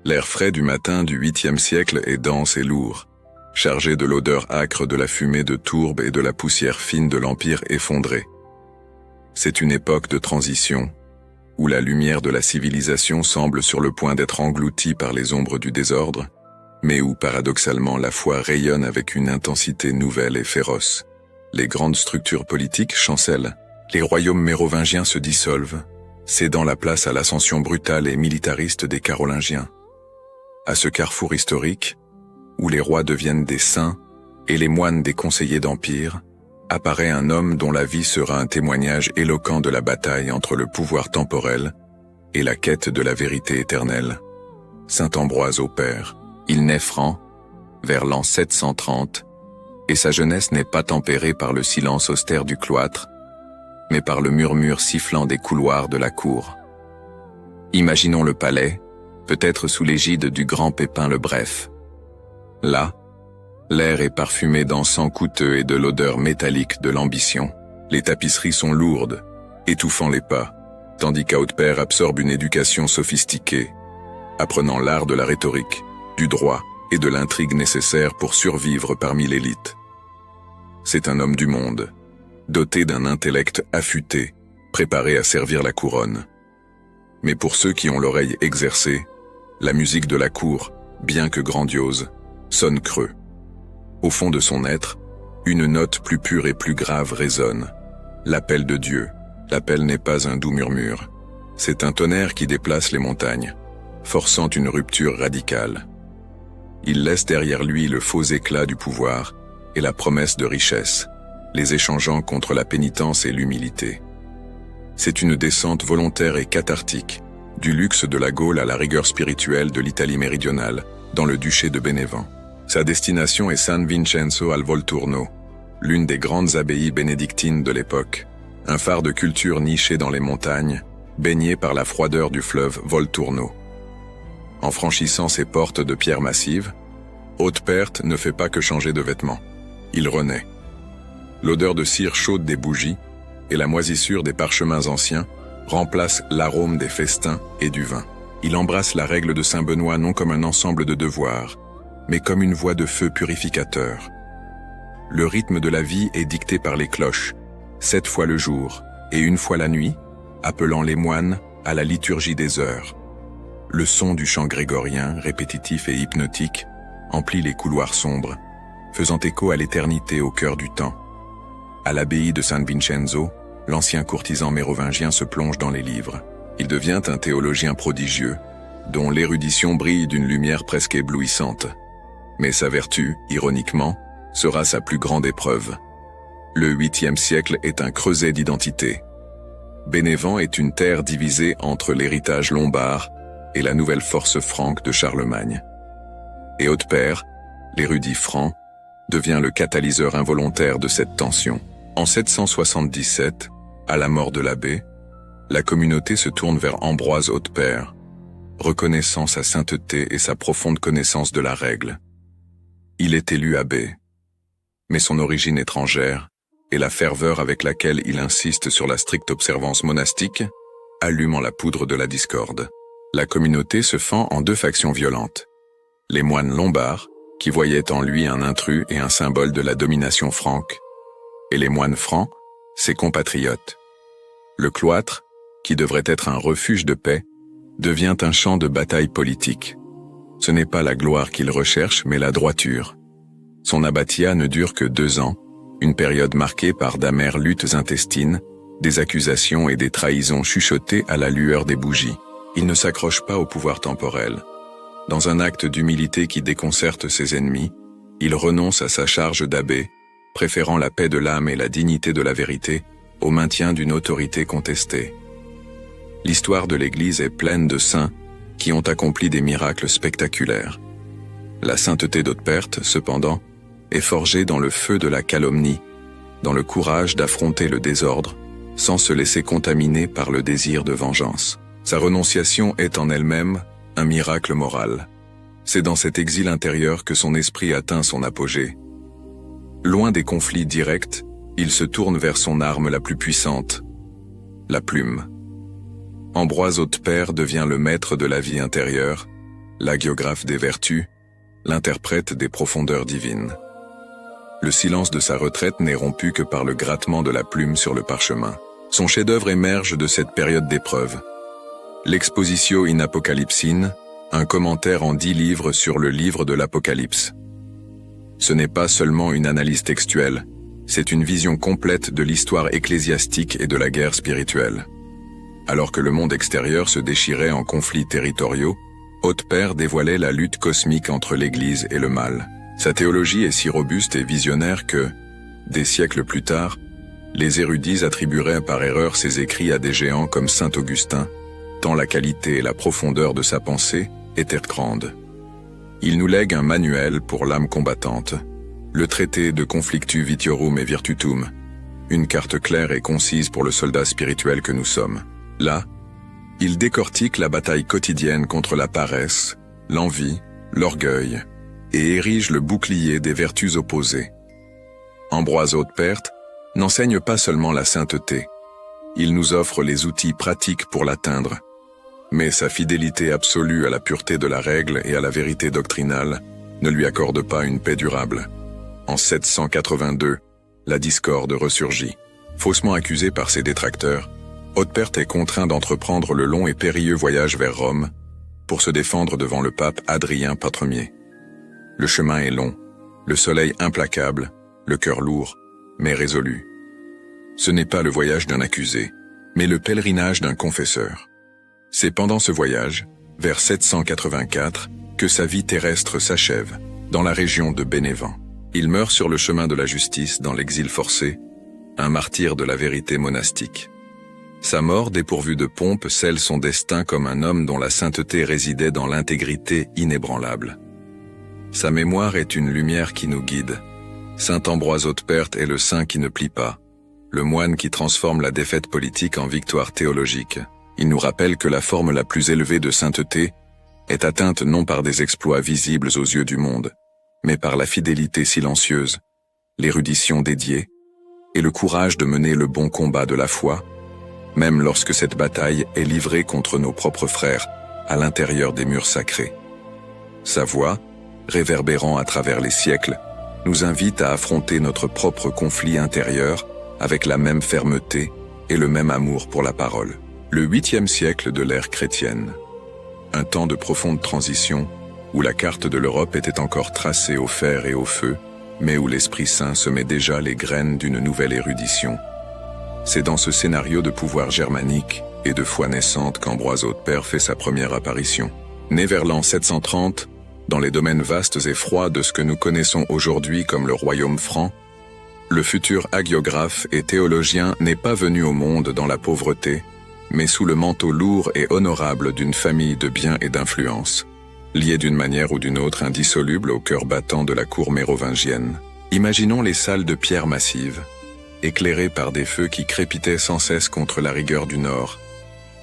L'air frais du matin du 8e siècle est dense et lourd, chargé de l'odeur âcre de la fumée de tourbe et de la poussière fine de l'empire effondré. C'est une époque de transition, où la lumière de la civilisation semble sur le point d'être engloutie par les ombres du désordre, mais où paradoxalement la foi rayonne avec une intensité nouvelle et féroce. Les grandes structures politiques chancellent, les royaumes mérovingiens se dissolvent, cédant la place à l'ascension brutale et militariste des Carolingiens. À ce carrefour historique, où les rois deviennent des saints et les moines des conseillers d'empire, apparaît un homme dont la vie sera un témoignage éloquent de la bataille entre le pouvoir temporel et la quête de la vérité éternelle. Saint Ambroise au Père, il naît franc, vers l'an 730, et sa jeunesse n'est pas tempérée par le silence austère du cloître, mais par le murmure sifflant des couloirs de la cour. Imaginons le palais, peut-être sous l'égide du grand Pépin le Bref. Là, l'air est parfumé d'encens coûteux et de l'odeur métallique de l'ambition. Les tapisseries sont lourdes, étouffant les pas, tandis qu'Hautepère absorbe une éducation sophistiquée, apprenant l'art de la rhétorique, du droit et de l'intrigue nécessaire pour survivre parmi l'élite. C'est un homme du monde, doté d'un intellect affûté, préparé à servir la couronne. Mais pour ceux qui ont l'oreille exercée, la musique de la cour, bien que grandiose, sonne creux. Au fond de son être, une note plus pure et plus grave résonne. L'appel de Dieu. L'appel n'est pas un doux murmure. C'est un tonnerre qui déplace les montagnes, forçant une rupture radicale. Il laisse derrière lui le faux éclat du pouvoir et la promesse de richesse, les échangeant contre la pénitence et l'humilité. C'est une descente volontaire et cathartique, du luxe de la Gaule à la rigueur spirituelle de l'Italie méridionale, dans le duché de Bénévent. Sa destination est San Vincenzo al Volturno, l'une des grandes abbayes bénédictines de l'époque, un phare de culture niché dans les montagnes, baigné par la froideur du fleuve Volturno. En franchissant ses portes de pierre massive, Hautepère ne fait pas que changer de vêtements. Il renaît. L'odeur de cire chaude des bougies et la moisissure des parchemins anciens remplacent l'arôme des festins et du vin. Il embrasse la règle de Saint Benoît non comme un ensemble de devoirs, mais comme une voie de feu purificateur. Le rythme de la vie est dicté par les cloches, 7 fois le jour et 1 fois la nuit, appelant les moines à la liturgie des heures. Le son du chant grégorien, répétitif et hypnotique, emplit les couloirs sombres, faisant écho à l'éternité au cœur du temps. À l'abbaye de San Vincenzo, l'ancien courtisan mérovingien se plonge dans les livres. Il devient un théologien prodigieux, dont l'érudition brille d'une lumière presque éblouissante. Mais sa vertu, ironiquement, sera sa plus grande épreuve. Le 8e siècle est un creuset d'identité. Bénévent est une terre divisée entre l'héritage lombard et la nouvelle force franque de Charlemagne. Et Hautepère, l'érudit franc, devient le catalyseur involontaire de cette tension. En 777, à la mort de l'abbé, la communauté se tourne vers Ambroise Hautepère, reconnaissant sa sainteté et sa profonde connaissance de la règle. Il est élu abbé, mais son origine étrangère et la ferveur avec laquelle il insiste sur la stricte observance monastique allument la poudre de la discorde. La communauté se fend en 2 factions violentes. Les moines lombards, qui voyaient en lui un intrus et un symbole de la domination franque, et les moines francs, ses compatriotes. Le cloître, qui devrait être un refuge de paix, devient un champ de bataille politique. Ce n'est pas la gloire qu'il recherche, mais la droiture. Son abbatiat ne dure que 2 ans, une période marquée par d'amères luttes intestines, des accusations et des trahisons chuchotées à la lueur des bougies. Il ne s'accroche pas au pouvoir temporel. Dans un acte d'humilité qui déconcerte ses ennemis, il renonce à sa charge d'abbé, préférant la paix de l'âme et la dignité de la vérité au maintien d'une autorité contestée. L'histoire de l'Église est pleine de saints qui ont accompli des miracles spectaculaires. La sainteté d'Hautepère, cependant, est forgée dans le feu de la calomnie, dans le courage d'affronter le désordre, sans se laisser contaminer par le désir de vengeance. Sa renonciation est en elle-même un miracle moral. C'est dans cet exil intérieur que son esprit atteint son apogée. Loin des conflits directs, il se tourne vers son arme la plus puissante, la plume. Ambroise Hautepère devient le maître de la vie intérieure, l'hagiographe des vertus, l'interprète des profondeurs divines. Le silence de sa retraite n'est rompu que par le grattement de la plume sur le parchemin. Son chef-d'œuvre émerge de cette période d'épreuve. L'Expositio in Apocalypsine, un commentaire en 10 livres sur le livre de l'Apocalypse. Ce n'est pas seulement une analyse textuelle, c'est une vision complète de l'histoire ecclésiastique et de la guerre spirituelle. Alors que le monde extérieur se déchirait en conflits territoriaux, Haute-Père dévoilait la lutte cosmique entre l'Église et le mal. Sa théologie est si robuste et visionnaire que, des siècles plus tard, les érudits attribueraient par erreur ses écrits à des géants comme saint Augustin, tant la qualité et la profondeur de sa pensée étaient grandes. Il nous lègue un manuel pour l'âme combattante, le traité de Conflictu Vitiorum et Virtutum, une carte claire et concise pour le soldat spirituel que nous sommes. Là, il décortique la bataille quotidienne contre la paresse, l'envie, l'orgueil, et érige le bouclier des vertus opposées. Ambroise Hautepère n'enseigne pas seulement la sainteté, il nous offre les outils pratiques pour l'atteindre, mais sa fidélité absolue à la pureté de la règle et à la vérité doctrinale ne lui accorde pas une paix durable. En 782, la discorde ressurgit. Faussement accusé par ses détracteurs, Hautepère est contraint d'entreprendre le long et périlleux voyage vers Rome pour se défendre devant le pape Adrien Ier. Le chemin est long, le soleil implacable, le cœur lourd, mais résolu. Ce n'est pas le voyage d'un accusé, mais le pèlerinage d'un confesseur. C'est pendant ce voyage, vers 784, que sa vie terrestre s'achève, dans la région de Bénévent. Il meurt sur le chemin de la justice dans l'exil forcé, un martyr de la vérité monastique. Sa mort dépourvue de pompe scelle son destin comme un homme dont la sainteté résidait dans l'intégrité inébranlable. Sa mémoire est une lumière qui nous guide. Saint Ambroise Hautepère est le saint qui ne plie pas, le moine qui transforme la défaite politique en victoire théologique. Il nous rappelle que la forme la plus élevée de sainteté est atteinte non par des exploits visibles aux yeux du monde, mais par la fidélité silencieuse, l'érudition dédiée et le courage de mener le bon combat de la foi, même lorsque cette bataille est livrée contre nos propres frères à l'intérieur des murs sacrés. Sa voix, réverbérant à travers les siècles, nous invite à affronter notre propre conflit intérieur avec la même fermeté et le même amour pour la parole. Le 8e siècle de l'ère chrétienne, un temps de profonde transition où la carte de l'Europe était encore tracée au fer et au feu, mais où l'Esprit Saint semait déjà les graines d'une nouvelle érudition. C'est dans ce scénario de pouvoir germanique et de foi naissante qu'Ambroise Hautepère fait sa première apparition. Né vers l'an 730, dans les domaines vastes et froids de ce que nous connaissons aujourd'hui comme le royaume franc, le futur hagiographe et théologien n'est pas venu au monde dans la pauvreté, mais sous le manteau lourd et honorable d'une famille de biens et d'influence, liée d'une manière ou d'une autre indissoluble au cœur battant de la cour mérovingienne. Imaginons les salles de pierre massive, éclairées par des feux qui crépitaient sans cesse contre la rigueur du nord,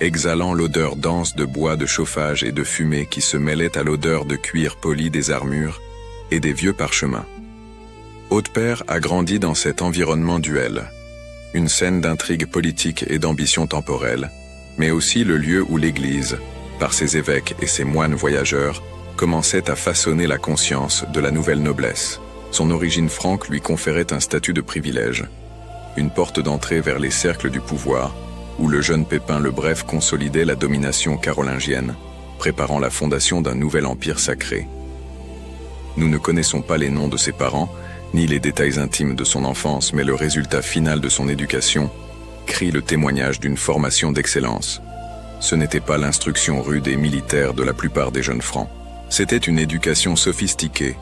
exhalant l'odeur dense de bois de chauffage et de fumée qui se mêlait à l'odeur de cuir poli des armures et des vieux parchemins. Hautepère a grandi dans cet environnement duel, une scène d'intrigue politique et d'ambition temporelle, mais aussi le lieu où l'Église, par ses évêques et ses moines voyageurs, commençait à façonner la conscience de la nouvelle noblesse. Son origine franque lui conférait un statut de privilège, une porte d'entrée vers les cercles du pouvoir, où le jeune Pépin le Bref consolidait la domination carolingienne, préparant la fondation d'un nouvel empire sacré. Nous ne connaissons pas les noms de ses parents, ni les détails intimes de son enfance, mais le résultat final de son éducation crie le témoignage d'une formation d'excellence. Ce n'était pas l'instruction rude et militaire de la plupart des jeunes francs. C'était une éducation sophistiquée,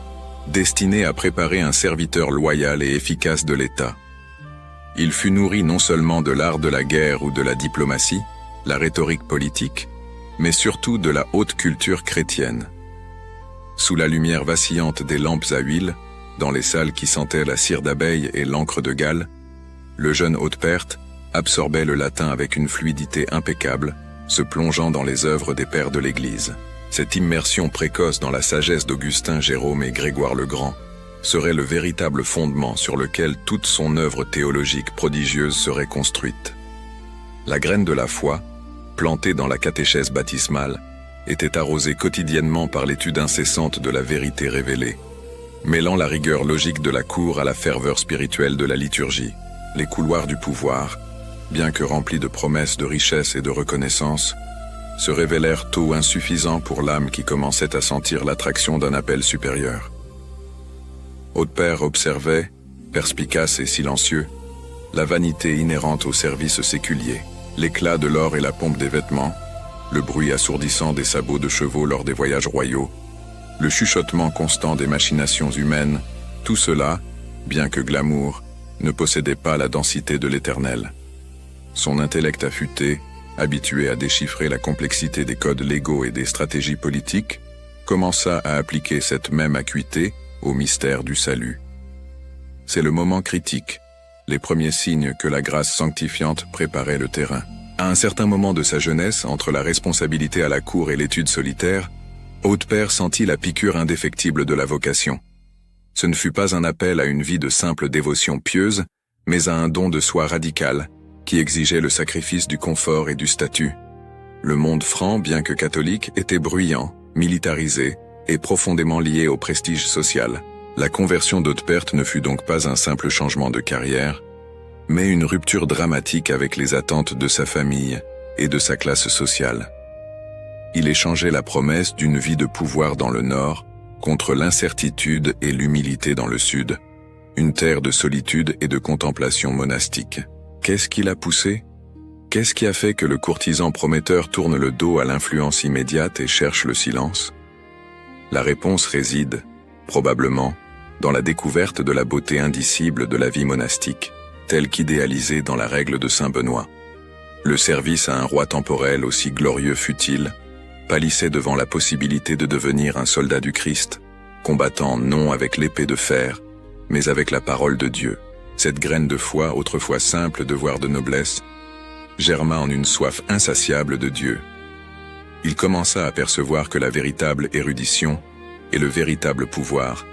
destinée à préparer un serviteur loyal et efficace de l'État. Il fut nourri non seulement de l'art de la guerre ou de la diplomatie, la rhétorique politique, mais surtout de la haute culture chrétienne. Sous la lumière vacillante des lampes à huile, dans les salles qui sentaient la cire d'abeille et l'encre de Galles, le jeune Hautepère absorbait le latin avec une fluidité impeccable, se plongeant dans les œuvres des pères de l'Église. Cette immersion précoce dans la sagesse d'Augustin, Jérôme et Grégoire le Grand serait le véritable fondement sur lequel toute son œuvre théologique prodigieuse serait construite. La graine de la foi, plantée dans la catéchèse baptismale, était arrosé quotidiennement par l'étude incessante de la vérité révélée, mêlant la rigueur logique de la cour à la ferveur spirituelle de la liturgie. Les couloirs du pouvoir, bien que remplis de promesses de richesse et de reconnaissance, se révélèrent tôt insuffisants pour l'âme qui commençait à sentir l'attraction d'un appel supérieur. Haute-Père observait, perspicace et silencieux, la vanité inhérente au service séculier, l'éclat de l'or et la pompe des vêtements, le bruit assourdissant des sabots de chevaux lors des voyages royaux, le chuchotement constant des machinations humaines, tout cela, bien que glamour, ne possédait pas la densité de l'éternel. Son intellect affûté, habitué à déchiffrer la complexité des codes légaux et des stratégies politiques, commença à appliquer cette même acuité au mystère du salut. C'est le moment critique, les premiers signes que la grâce sanctifiante préparait le terrain. À un certain moment de sa jeunesse, entre la responsabilité à la cour et l'étude solitaire, Haute-Père sentit la piqûre indéfectible de la vocation. Ce ne fut pas un appel à une vie de simple dévotion pieuse, mais à un don de soi radical, qui exigeait le sacrifice du confort et du statut. Le monde franc, bien que catholique, était bruyant, militarisé et profondément lié au prestige social. La conversion d'Haute-Père ne fut donc pas un simple changement de carrière, mais une rupture dramatique avec les attentes de sa famille et de sa classe sociale. Il échangeait la promesse d'une vie de pouvoir dans le Nord contre l'incertitude et l'humilité dans le Sud, une terre de solitude et de contemplation monastique. Qu'est-ce qui l'a poussé? Qu'est-ce qui a fait que le courtisan prometteur tourne le dos à l'influence immédiate et cherche le silence? La réponse réside, probablement, dans la découverte de la beauté indicible de la vie monastique, telle qu'idéalisée dans la règle de saint Benoît. Le service à un roi temporel aussi glorieux fut-il, pâlissait devant la possibilité de devenir un soldat du Christ, combattant non avec l'épée de fer, mais avec la parole de Dieu. Cette graine de foi, autrefois simple, devoir de noblesse, germa en une soif insatiable de Dieu. Il commença à percevoir que la véritable érudition et le véritable pouvoir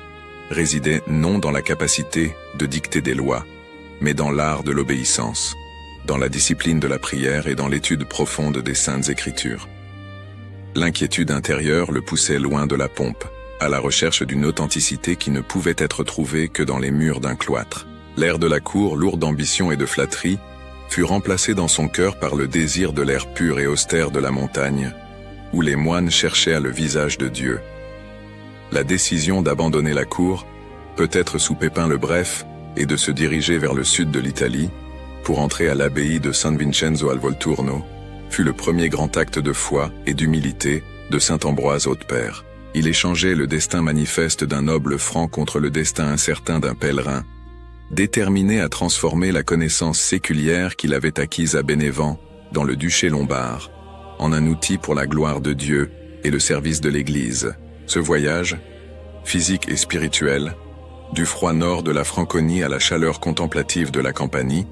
résidaient non dans la capacité de dicter des lois, mais dans l'art de l'obéissance, dans la discipline de la prière et dans l'étude profonde des Saintes Écritures. L'inquiétude intérieure le poussait loin de la pompe, à la recherche d'une authenticité qui ne pouvait être trouvée que dans les murs d'un cloître. L'air de la cour, lourd d'ambition et de flatterie, fut remplacé dans son cœur par le désir de l'air pur et austère de la montagne, où les moines cherchaient le visage de Dieu. La décision d'abandonner la cour, peut-être sous Pépin le Bref, et de se diriger vers le sud de l'Italie, pour entrer à l'abbaye de San Vincenzo al Volturno, fut le premier grand acte de foi et d'humilité de saint Ambroise Haute-Père. Il échangeait le destin manifeste d'un noble franc contre le destin incertain d'un pèlerin, déterminé à transformer la connaissance séculière qu'il avait acquise à Bénévent, dans le duché lombard, en un outil pour la gloire de Dieu et le service de l'Église. Ce voyage, physique et spirituel, du froid nord de la Franconie à la chaleur contemplative de la Campanie,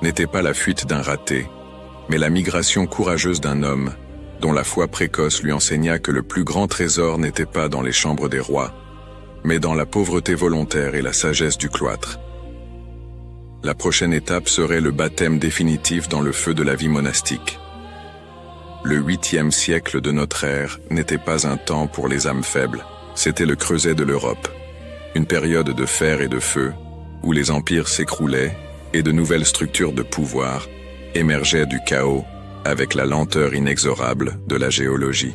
n'était pas la fuite d'un raté, mais la migration courageuse d'un homme, dont la foi précoce lui enseigna que le plus grand trésor n'était pas dans les chambres des rois, mais dans la pauvreté volontaire et la sagesse du cloître. La prochaine étape serait le baptême définitif dans le feu de la vie monastique. Le 8e siècle de notre ère n'était pas un temps pour les âmes faibles, c'était le creuset de l'Europe, une période de fer et de feu, où les empires s'écroulaient et de nouvelles structures de pouvoir émergeaient du chaos avec la lenteur inexorable de la géologie.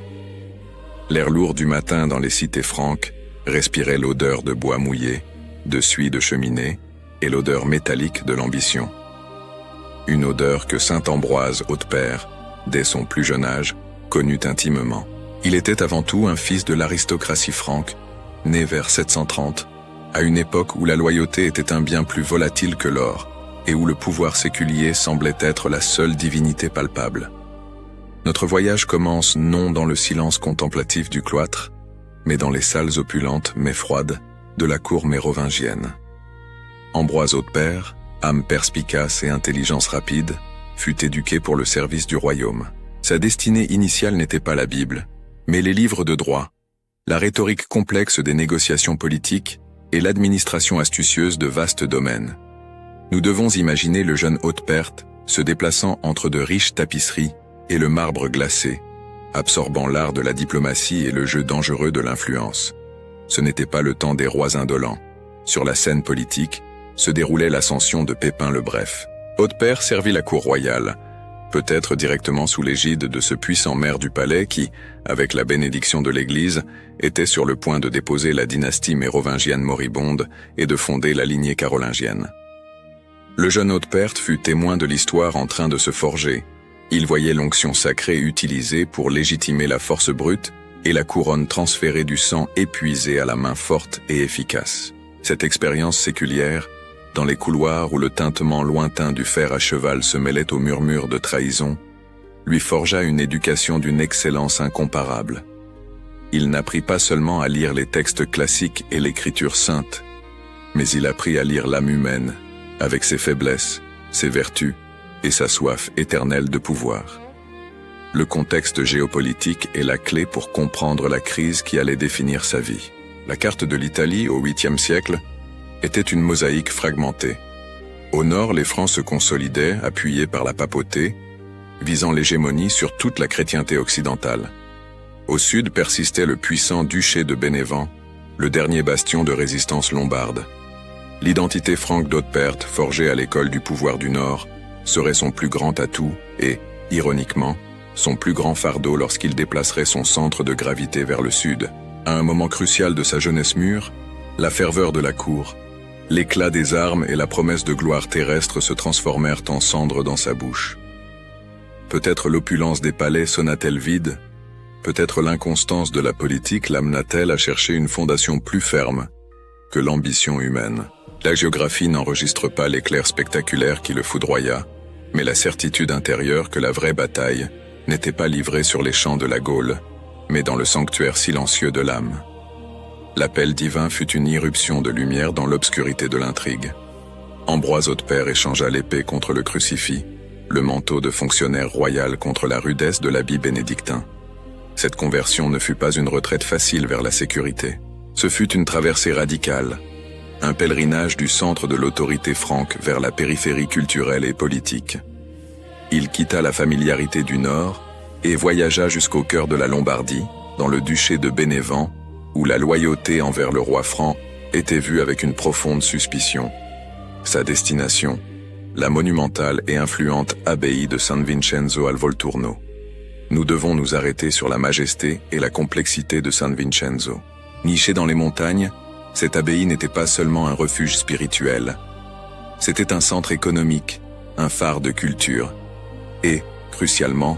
L'air lourd du matin dans les cités franques respirait l'odeur de bois mouillé, de suie de cheminée et l'odeur métallique de l'ambition. Une odeur que saint Ambroise Haute-Père, dès son plus jeune âge, connut intimement. Il était avant tout un fils de l'aristocratie franque, né vers 730, à une époque où la loyauté était un bien plus volatile que l'or, et où le pouvoir séculier semblait être la seule divinité palpable. Notre voyage commence non dans le silence contemplatif du cloître, mais dans les salles opulentes mais froides de la cour mérovingienne. Ambroise Haute-Père, âme perspicace et intelligence rapide, fut éduqué pour le service du royaume. Sa destinée initiale n'était pas la Bible, mais les livres de droit, la rhétorique complexe des négociations politiques et l'administration astucieuse de vastes domaines. Nous devons imaginer le jeune Haute-Père se déplaçant entre de riches tapisseries et le marbre glacé, absorbant l'art de la diplomatie et le jeu dangereux de l'influence. Ce n'était pas le temps des rois indolents. Sur la scène politique, se déroulait l'ascension de Pépin le Bref. Haute-Père servit la cour royale, peut-être directement sous l'égide de ce puissant maire du palais qui, avec la bénédiction de l'Église, était sur le point de déposer la dynastie mérovingienne moribonde et de fonder la lignée carolingienne. Le jeune Haute-Père fut témoin de l'histoire en train de se forger. Il voyait l'onction sacrée utilisée pour légitimer la force brute et la couronne transférée du sang épuisé à la main forte et efficace. Cette expérience séculière, dans les couloirs où le tintement lointain du fer à cheval se mêlait au murmure de trahison, lui forgea une éducation d'une excellence incomparable. Il n'apprit pas seulement à lire les textes classiques et l'écriture sainte, mais il apprit à lire l'âme humaine, avec ses faiblesses, ses vertus et sa soif éternelle de pouvoir. Le contexte géopolitique est la clé pour comprendre la crise qui allait définir sa vie. La carte de l'Italie au 8e siècle était une mosaïque fragmentée. Au nord, les Francs se consolidaient, appuyés par la papauté, visant l'hégémonie sur toute la chrétienté occidentale. Au sud persistait le puissant duché de Bénévent, le dernier bastion de résistance lombarde. L'identité franque d'Haute-Père, forgée à l'école du pouvoir du Nord, serait son plus grand atout et, ironiquement, son plus grand fardeau lorsqu'il déplacerait son centre de gravité vers le sud. À un moment crucial de sa jeunesse mûre, la ferveur de la cour, l'éclat des armes et la promesse de gloire terrestre se transformèrent en cendres dans sa bouche. Peut-être l'opulence des palais sonna-t-elle vide, peut-être l'inconstance de la politique l'amena-t-elle à chercher une fondation plus ferme que l'ambition humaine. La géographie n'enregistre pas l'éclair spectaculaire qui le foudroya, mais la certitude intérieure que la vraie bataille n'était pas livrée sur les champs de la Gaule, mais dans le sanctuaire silencieux de l'âme. L'appel divin fut une irruption de lumière dans l'obscurité de l'intrigue. Ambroise Haute-Père échangea l'épée contre le crucifix, le manteau de fonctionnaire royal contre la rudesse de l'habit bénédictin. Cette conversion ne fut pas une retraite facile vers la sécurité. Ce fut une traversée radicale, un pèlerinage du centre de l'autorité franque vers la périphérie culturelle et politique. Il quitta la familiarité du Nord et voyagea jusqu'au cœur de la Lombardie, dans le duché de Bénévent, où la loyauté envers le roi franc était vue avec une profonde suspicion. Sa destination, la monumentale et influente abbaye de San Vincenzo al Volturno. Nous devons nous arrêter sur la majesté et la complexité de San Vincenzo. Nichée dans les montagnes, cette abbaye n'était pas seulement un refuge spirituel. C'était un centre économique, un phare de culture et, crucialement,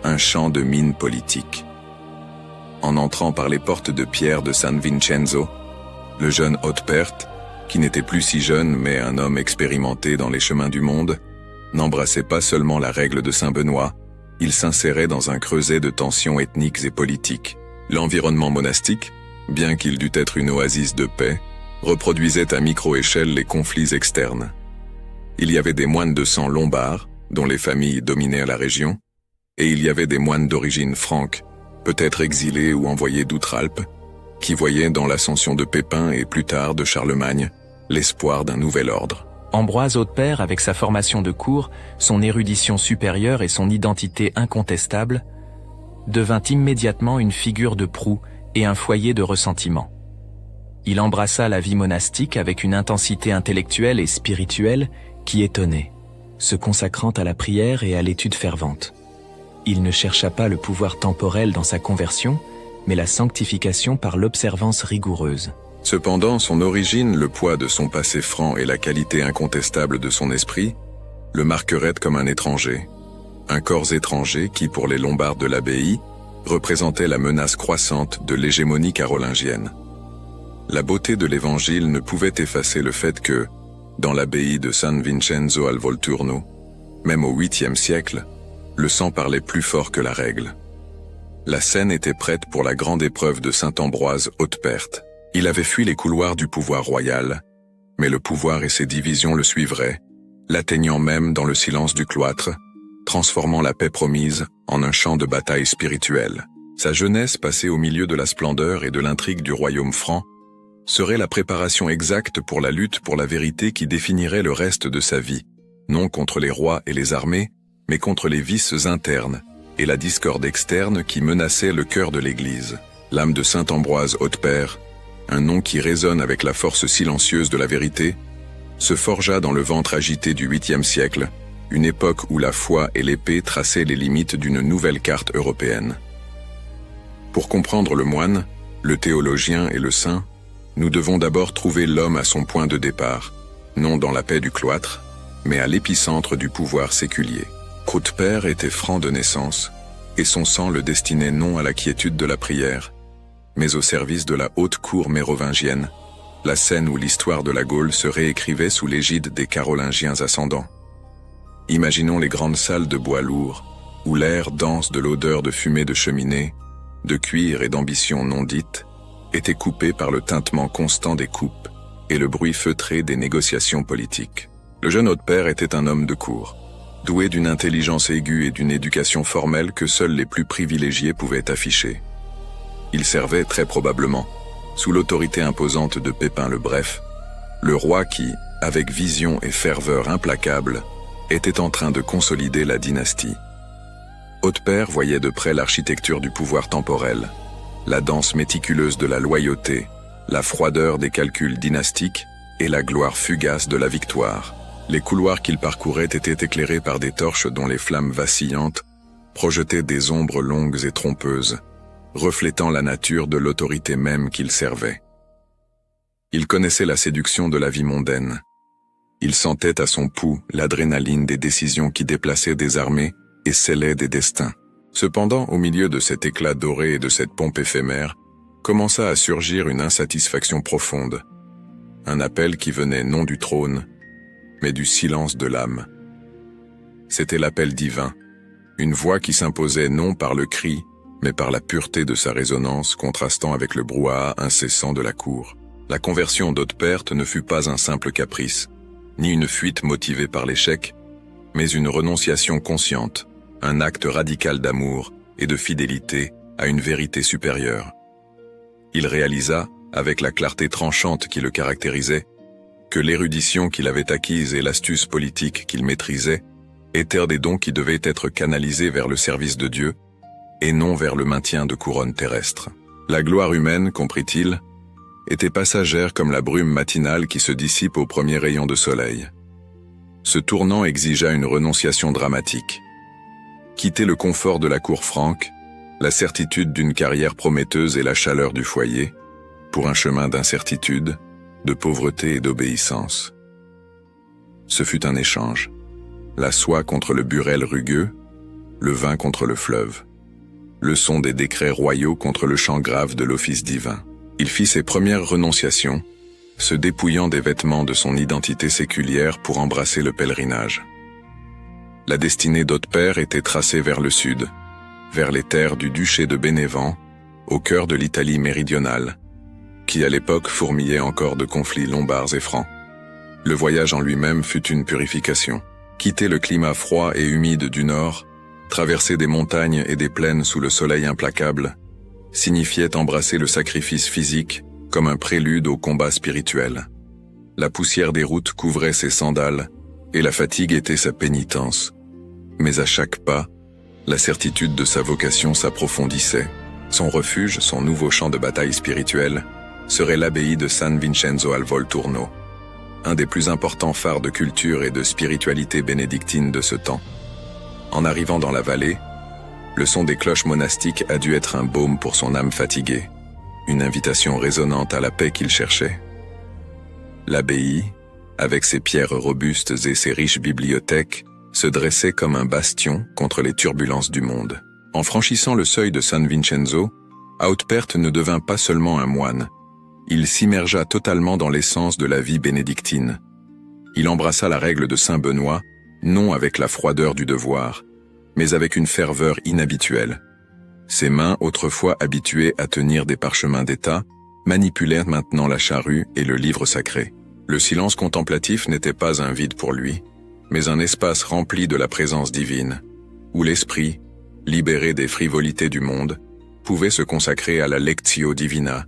un champ de mine politique. En entrant par les portes de pierre de San Vincenzo, le jeune Haute-Père, qui n'était plus si jeune mais un homme expérimenté dans les chemins du monde, n'embrassait pas seulement la règle de Saint-Benoît, il s'insérait dans un creuset de tensions ethniques et politiques. L'environnement monastique, bien qu'il dût être une oasis de paix, reproduisait à micro-échelle les conflits externes. Il y avait des moines de sang lombard, dont les familles dominaient la région, et il y avait des moines d'origine franque, peut-être exilés ou envoyés d'Outre-Alpes, qui voyaient dans l'ascension de Pépin et plus tard de Charlemagne l'espoir d'un nouvel ordre. Ambroise Haute-Père, avec sa formation de cour, son érudition supérieure et son identité incontestable, devint immédiatement une figure de proue et un foyer de ressentiment. Il embrassa la vie monastique avec une intensité intellectuelle et spirituelle qui étonnait, se consacrant à la prière et à l'étude fervente. Il ne chercha pas le pouvoir temporel dans sa conversion, mais la sanctification par l'observance rigoureuse. Cependant, son origine, le poids de son passé franc et la qualité incontestable de son esprit le marqueraient comme un étranger. Un corps étranger qui, pour les Lombards de l'abbaye, représentait la menace croissante de l'hégémonie carolingienne. La beauté de l'Évangile ne pouvait effacer le fait que, dans l'abbaye de San Vincenzo al Volturno, même au 8e siècle, le sang parlait plus fort que la règle. La scène était prête pour la grande épreuve de saint Ambroise Haute-Père. Il avait fui les couloirs du pouvoir royal, mais le pouvoir et ses divisions le suivraient, l'atteignant même dans le silence du cloître, transformant la paix promise en un champ de bataille spirituel. Sa jeunesse passée au milieu de la splendeur et de l'intrigue du royaume franc serait la préparation exacte pour la lutte pour la vérité qui définirait le reste de sa vie, non contre les rois et les armées, mais contre les vices internes, et la discorde externe qui menaçait le cœur de l'Église. L'âme de saint Ambroise Hautepère, un nom qui résonne avec la force silencieuse de la vérité, se forgea dans le ventre agité du 8e siècle, une époque où la foi et l'épée traçaient les limites d'une nouvelle carte européenne. Pour comprendre le moine, le théologien et le saint, nous devons d'abord trouver l'homme à son point de départ, non dans la paix du cloître, mais à l'épicentre du pouvoir séculier. Hautepère était franc de naissance, et son sang le destinait non à la quiétude de la prière, mais au service de la haute cour mérovingienne, la scène où l'histoire de la Gaule se réécrivait sous l'égide des Carolingiens ascendants. Imaginons les grandes salles de bois lourd, où l'air dense de l'odeur de fumée de cheminée, de cuir et d'ambition non dite, était coupé par le tintement constant des coupes et le bruit feutré des négociations politiques. Le jeune Hautepère était un homme de cour, doué d'une intelligence aiguë et d'une éducation formelle que seuls les plus privilégiés pouvaient afficher. Il servait très probablement, sous l'autorité imposante de Pépin le Bref, le roi qui, avec vision et ferveur implacables, était en train de consolider la dynastie. Hautepère voyait de près l'architecture du pouvoir temporel, la danse méticuleuse de la loyauté, la froideur des calculs dynastiques et la gloire fugace de la victoire. Les couloirs qu'il parcourait étaient éclairés par des torches dont les flammes vacillantes projetaient des ombres longues et trompeuses, reflétant la nature de l'autorité même qu'il servait. Il connaissait la séduction de la vie mondaine. Il sentait à son pouls l'adrénaline des décisions qui déplaçaient des armées et scellaient des destins. Cependant, au milieu de cet éclat doré et de cette pompe éphémère, commença à surgir une insatisfaction profonde. Un appel qui venait non du trône, mais du silence de l'âme. C'était l'appel divin, une voix qui s'imposait non par le cri, mais par la pureté de sa résonance contrastant avec le brouhaha incessant de la cour. La conversion d'Hautepère ne fut pas un simple caprice, ni une fuite motivée par l'échec, mais une renonciation consciente, un acte radical d'amour et de fidélité à une vérité supérieure. Il réalisa, avec la clarté tranchante qui le caractérisait, que l'érudition qu'il avait acquise et l'astuce politique qu'il maîtrisait étaient des dons qui devaient être canalisés vers le service de Dieu et non vers le maintien de couronnes terrestres. La gloire humaine, comprit-il, était passagère comme la brume matinale qui se dissipe au premier rayon de soleil. Ce tournant exigea une renonciation dramatique. Quitter le confort de la cour franque, la certitude d'une carrière prometteuse et la chaleur du foyer, pour un chemin d'incertitude, de pauvreté et d'obéissance. Ce fut un échange. La soie contre le burel rugueux, le vin contre le fleuve. Le son des décrets royaux contre le chant grave de l'office divin. Il fit ses premières renonciations, se dépouillant des vêtements de son identité séculière pour embrasser le pèlerinage. La destinée d'Hautepère était tracée vers le sud, vers les terres du duché de Bénévent, au cœur de l'Italie méridionale, qui à l'époque fourmillait encore de conflits lombards et francs. Le voyage en lui-même fut une purification. Quitter le climat froid et humide du nord, traverser des montagnes et des plaines sous le soleil implacable, signifiait embrasser le sacrifice physique comme un prélude au combat spirituel. La poussière des routes couvrait ses sandales et la fatigue était sa pénitence. Mais à chaque pas, la certitude de sa vocation s'approfondissait. Son refuge, son nouveau champ de bataille spirituel, serait l'abbaye de San Vincenzo al Volturno, un des plus importants phares de culture et de spiritualité bénédictine de ce temps. En arrivant dans la vallée, le son des cloches monastiques a dû être un baume pour son âme fatiguée, une invitation résonnante à la paix qu'il cherchait. L'abbaye, avec ses pierres robustes et ses riches bibliothèques, se dressait comme un bastion contre les turbulences du monde. En franchissant le seuil de San Vincenzo, Hautepère ne devint pas seulement un moine, il s'immergea totalement dans l'essence de la vie bénédictine. Il embrassa la règle de Saint Benoît, non avec la froideur du devoir, mais avec une ferveur inhabituelle. Ses mains, autrefois habituées à tenir des parchemins d'État, manipulèrent maintenant la charrue et le livre sacré. Le silence contemplatif n'était pas un vide pour lui, mais un espace rempli de la présence divine, où l'esprit, libéré des frivolités du monde, pouvait se consacrer à la lectio divina,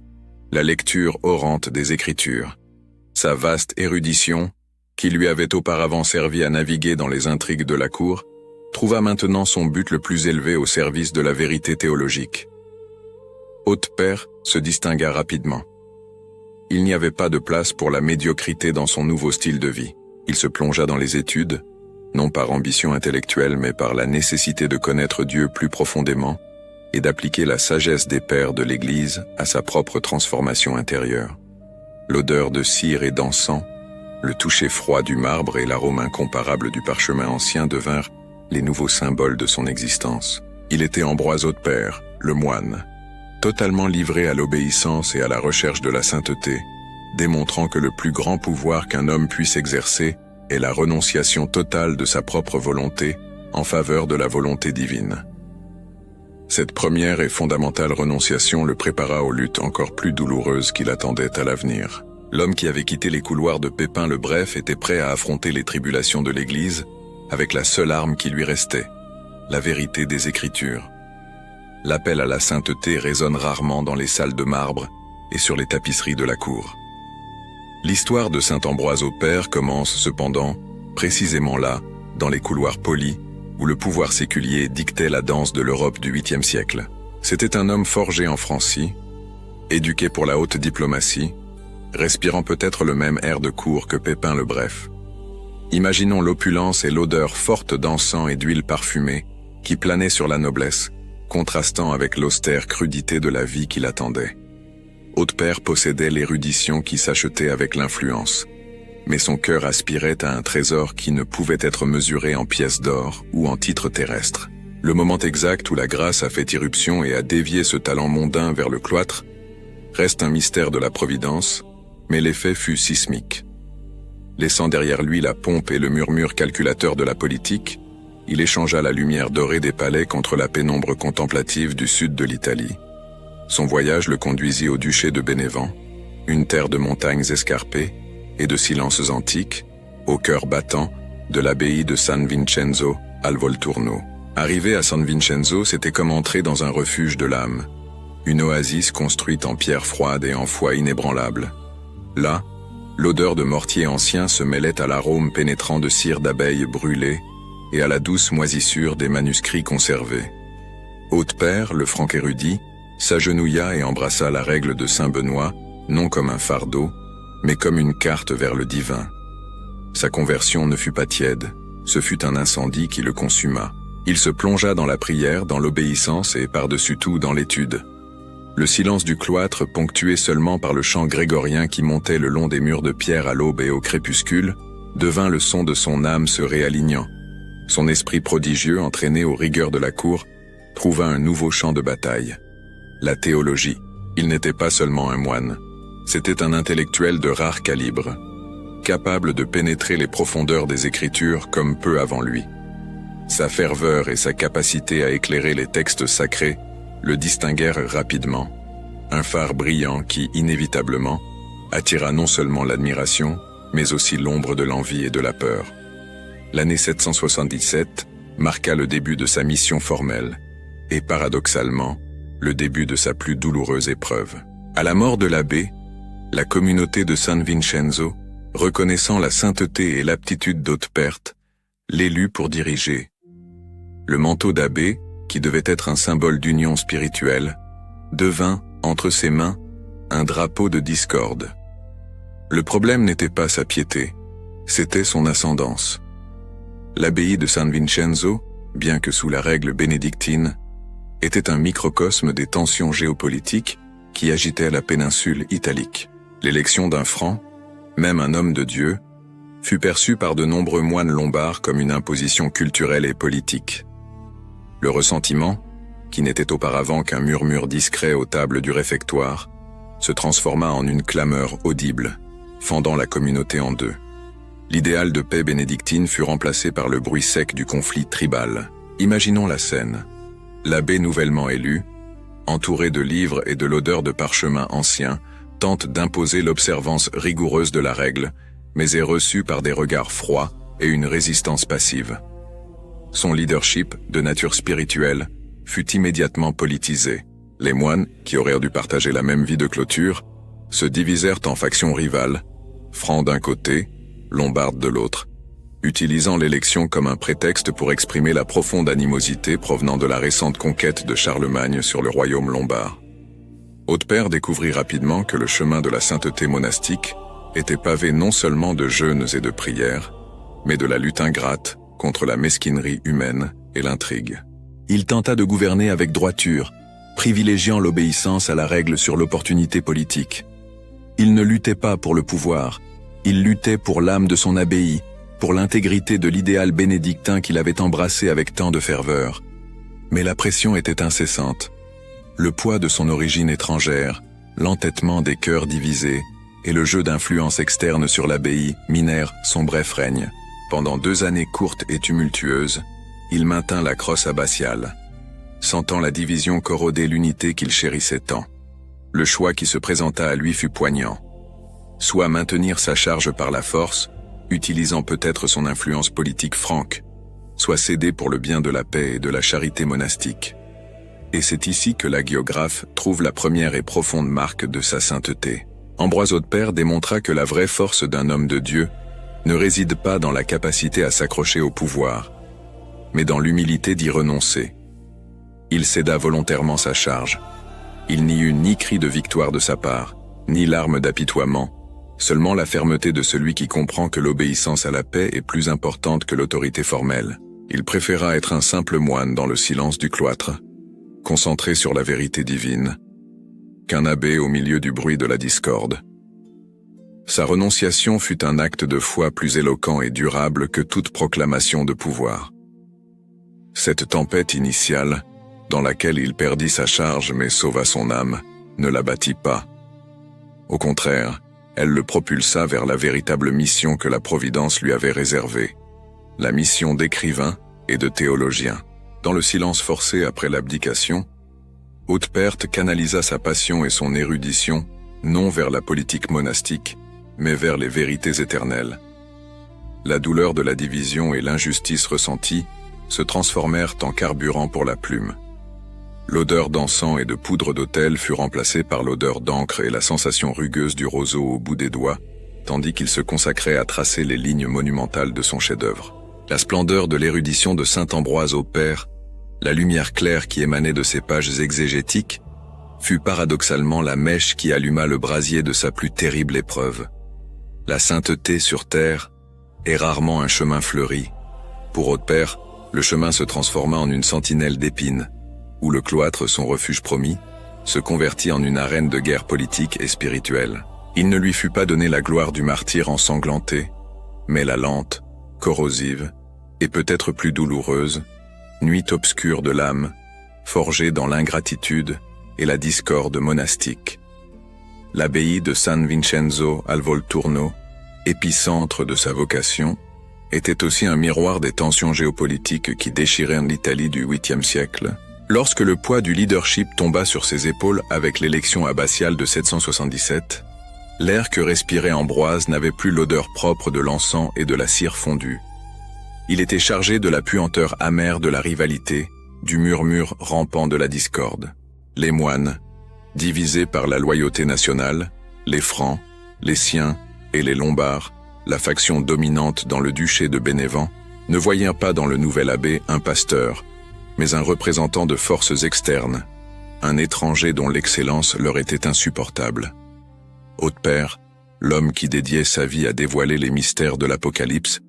la lecture orante des Écritures. Sa vaste érudition, qui lui avait auparavant servi à naviguer dans les intrigues de la cour, trouva maintenant son but le plus élevé au service de la vérité théologique. Haute-Père se distingua rapidement. Il n'y avait pas de place pour la médiocrité dans son nouveau style de vie. Il se plongea dans les études, non par ambition intellectuelle mais par la nécessité de connaître Dieu plus profondément et d'appliquer la sagesse des pères de l'Église à sa propre transformation intérieure. L'odeur de cire et d'encens, le toucher froid du marbre et l'arôme incomparable du parchemin ancien devinrent les nouveaux symboles de son existence. Il était Ambroise Haute-Père, le moine, totalement livré à l'obéissance et à la recherche de la sainteté, démontrant que le plus grand pouvoir qu'un homme puisse exercer est la renonciation totale de sa propre volonté en faveur de la volonté divine. Cette première et fondamentale renonciation le prépara aux luttes encore plus douloureuses qui l'attendaient à l'avenir. L'homme qui avait quitté les couloirs de Pépin le Bref était prêt à affronter les tribulations de l'Église avec la seule arme qui lui restait, la vérité des Écritures. L'appel à la sainteté résonne rarement dans les salles de marbre et sur les tapisseries de la cour. L'histoire de saint Ambroise au Père commence cependant, précisément là, dans les couloirs polis, où le pouvoir séculier dictait la danse de l'Europe du 8e siècle. C'était un homme forgé en Francie, éduqué pour la haute diplomatie, respirant peut-être le même air de cour que Pépin le Bref. Imaginons l'opulence et l'odeur forte d'encens et d'huile parfumée qui planait sur la noblesse, contrastant avec l'austère crudité de la vie qui l'attendait. Haute-Père possédait l'érudition qui s'achetait avec l'influence, mais son cœur aspirait à un trésor qui ne pouvait être mesuré en pièces d'or ou en titres terrestres. Le moment exact où la grâce a fait irruption et a dévié ce talent mondain vers le cloître reste un mystère de la providence, mais l'effet fut sismique. Laissant derrière lui la pompe et le murmure calculateur de la politique, il échangea la lumière dorée des palais contre la pénombre contemplative du sud de l'Italie. Son voyage le conduisit au duché de Bénévent, une terre de montagnes escarpées et de silences antiques, au cœur battant de l'abbaye de San Vincenzo al Volturno. Arrivé à San Vincenzo, c'était comme entrer dans un refuge de l'âme, une oasis construite en pierre froide et en foi inébranlable. Là, l'odeur de mortier ancien se mêlait à l'arôme pénétrant de cire d'abeilles brûlées et à la douce moisissure des manuscrits conservés. Haute-Père, le franc érudit, s'agenouilla et embrassa la règle de saint Benoît, non comme un fardeau, mais comme une carte vers le divin. Sa conversion ne fut pas tiède, ce fut un incendie qui le consuma. Il se plongea dans la prière, dans l'obéissance et par-dessus tout dans l'étude. Le silence du cloître, ponctué seulement par le chant grégorien qui montait le long des murs de pierre à l'aube et au crépuscule, devint le son de son âme se réalignant. Son esprit prodigieux, entraîné aux rigueurs de la cour, trouva un nouveau champ de bataille. La théologie. Il n'était pas seulement un moine. C'était un intellectuel de rare calibre, capable de pénétrer les profondeurs des Écritures comme peu avant lui. Sa ferveur et sa capacité à éclairer les textes sacrés le distinguèrent rapidement, un phare brillant qui, inévitablement, attira non seulement l'admiration, mais aussi l'ombre de l'envie et de la peur. L'année 777 marqua le début de sa mission formelle, et paradoxalement, le début de sa plus douloureuse épreuve. À la mort de l'abbé, la communauté de San Vincenzo, reconnaissant la sainteté et l'aptitude d'Haute-Père, l'élut pour diriger. Le manteau d'abbé, qui devait être un symbole d'union spirituelle, devint, entre ses mains, un drapeau de discorde. Le problème n'était pas sa piété, c'était son ascendance. L'abbaye de San Vincenzo, bien que sous la règle bénédictine, était un microcosme des tensions géopolitiques qui agitaient la péninsule italique. L'élection d'un franc, même un homme de Dieu, fut perçue par de nombreux moines lombards comme une imposition culturelle et politique. Le ressentiment, qui n'était auparavant qu'un murmure discret aux tables du réfectoire, se transforma en une clameur audible, fendant la communauté en deux. L'idéal de paix bénédictine fut remplacé par le bruit sec du conflit tribal. Imaginons la scène. L'abbé nouvellement élu, entouré de livres et de l'odeur de parchemin ancien, tente d'imposer l'observance rigoureuse de la règle, mais est reçu par des regards froids et une résistance passive. Son leadership, de nature spirituelle, fut immédiatement politisé. Les moines, qui auraient dû partager la même vie de clôture, se divisèrent en factions rivales, francs d'un côté, lombardes de l'autre. utilisant l'élection comme un prétexte pour exprimer la profonde animosité provenant de la récente conquête de Charlemagne sur le royaume lombard. Hautepère découvrit rapidement que le chemin de la sainteté monastique était pavé non seulement de jeûnes et de prières, mais de la lutte ingrate contre la mesquinerie humaine et l'intrigue. Il tenta de gouverner avec droiture, privilégiant l'obéissance à la règle sur l'opportunité politique. Il ne luttait pas pour le pouvoir, il luttait pour l'âme de son abbaye, pour l'intégrité de l'idéal bénédictin qu'il avait embrassé avec tant de ferveur. Mais la pression était incessante. Le poids de son origine étrangère, l'entêtement des cœurs divisés et le jeu d'influences externes sur l'abbaye minèrent son bref règne. Pendant 2 années courtes et tumultueuses, il maintint la crosse abbatiale, sentant la division corroder l'unité qu'il chérissait tant. Le choix qui se présenta à lui fut poignant. Soit maintenir sa charge par la force, utilisant peut-être son influence politique franque, soit céder pour le bien de la paix et de la charité monastique. Et c'est ici que l'hagiographe trouve la première et profonde marque de sa sainteté. Ambroise Hautepère démontra que la vraie force d'un homme de Dieu ne réside pas dans la capacité à s'accrocher au pouvoir, mais dans l'humilité d'y renoncer. Il céda volontairement sa charge. Il n'y eut ni cri de victoire de sa part, ni larmes d'apitoiement, seulement la fermeté de celui qui comprend que l'obéissance à la paix est plus importante que l'autorité formelle. Il préféra être un simple moine dans le silence du cloître, concentré sur la vérité divine, qu'un abbé au milieu du bruit de la discorde. Sa renonciation fut un acte de foi plus éloquent et durable que toute proclamation de pouvoir. Cette tempête initiale, dans laquelle il perdit sa charge mais sauva son âme, ne l'abattit pas. Au contraire, elle le propulsa vers la véritable mission que la Providence lui avait réservée, la mission d'écrivain et de théologien. Dans le silence forcé après l'abdication, Hautepère canalisa sa passion et son érudition non vers la politique monastique, mais vers les vérités éternelles. La douleur de la division et l'injustice ressentie se transformèrent en carburant pour la plume. L'odeur d'encens et de poudre d'autel fut remplacée par l'odeur d'encre et la sensation rugueuse du roseau au bout des doigts, tandis qu'il se consacrait à tracer les lignes monumentales de son chef-d'œuvre. La splendeur de l'érudition de saint Ambroise Hautepère, la lumière claire qui émanait de ses pages exégétiques, fut paradoxalement la mèche qui alluma le brasier de sa plus terrible épreuve. La sainteté sur terre est rarement un chemin fleuri. Pour Hautepère, le chemin se transforma en une sentinelle d'épines, où le cloître, son refuge promis, se convertit en une arène de guerre politique et spirituelle. Il ne lui fut pas donné la gloire du martyr ensanglanté, mais la lente, corrosive, et peut-être plus douloureuse, nuit obscure de l'âme, forgée dans l'ingratitude et la discorde monastique. L'abbaye de San Vincenzo al Volturno, épicentre de sa vocation, était aussi un miroir des tensions géopolitiques qui déchiraient l'Italie du 8e siècle, lorsque le poids du leadership tomba sur ses épaules avec l'élection abbatiale de 777, l'air que respirait Ambroise n'avait plus l'odeur propre de l'encens et de la cire fondue. Il était chargé de la puanteur amère de la rivalité, du murmure rampant de la discorde. Les moines, divisés par la loyauté nationale, les Francs, les Siens et les Lombards, la faction dominante dans le duché de Bénévent, ne voyaient pas dans le nouvel abbé un pasteur, mais un représentant de forces externes, un étranger dont l'excellence leur était insupportable. Hautepère, l'homme qui dédiait sa vie à dévoiler les mystères de l'Apocalypse,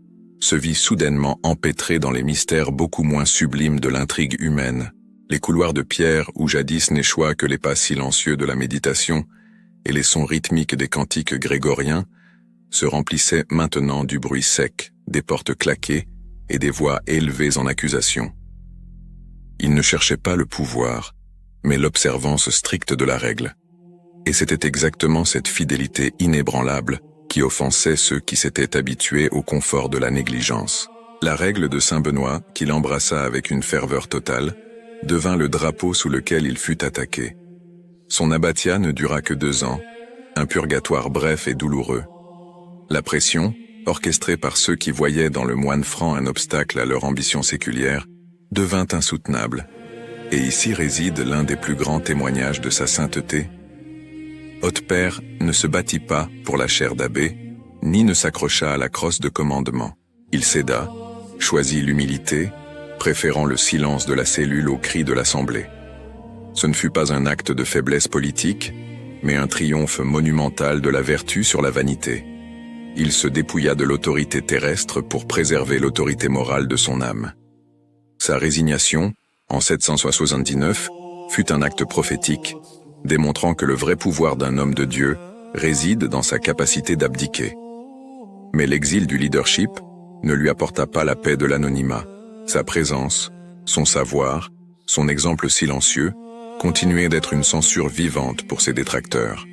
se vit soudainement empêtré dans les mystères beaucoup moins sublimes de l'intrigue humaine. Les couloirs de pierre où jadis n'échoient que les pas silencieux de la méditation et les sons rythmiques des cantiques grégoriens se remplissaient maintenant du bruit sec, des portes claquées et des voix élevées en accusation. Il ne cherchait pas le pouvoir, mais l'observance stricte de la règle. Et c'était exactement cette fidélité inébranlable qui offensait ceux qui s'étaient habitués au confort de la négligence. La règle de Saint Benoît, qu'il embrassa avec une ferveur totale, devint le drapeau sous lequel il fut attaqué. Son abbatiat ne dura que 2 ans, un purgatoire bref et douloureux. La pression, orchestrée par ceux qui voyaient dans le moine franc un obstacle à leur ambition séculière, devint insoutenable. Et ici réside l'un des plus grands témoignages de sa sainteté. Hautepère ne se battit pas pour la chaire d'abbé, ni ne s'accrocha à la crosse de commandement. Il céda, choisit l'humilité, préférant le silence de la cellule aux cris de l'Assemblée. Ce ne fut pas un acte de faiblesse politique, mais un triomphe monumental de la vertu sur la vanité. Il se dépouilla de l'autorité terrestre pour préserver l'autorité morale de son âme. Sa résignation, en 779, fut un acte prophétique, démontrant que le vrai pouvoir d'un homme de Dieu réside dans sa capacité d'abdiquer. Mais l'exil du leadership ne lui apporta pas la paix de l'anonymat. Sa présence, son savoir, son exemple silencieux continuaient d'être une censure vivante pour ses détracteurs.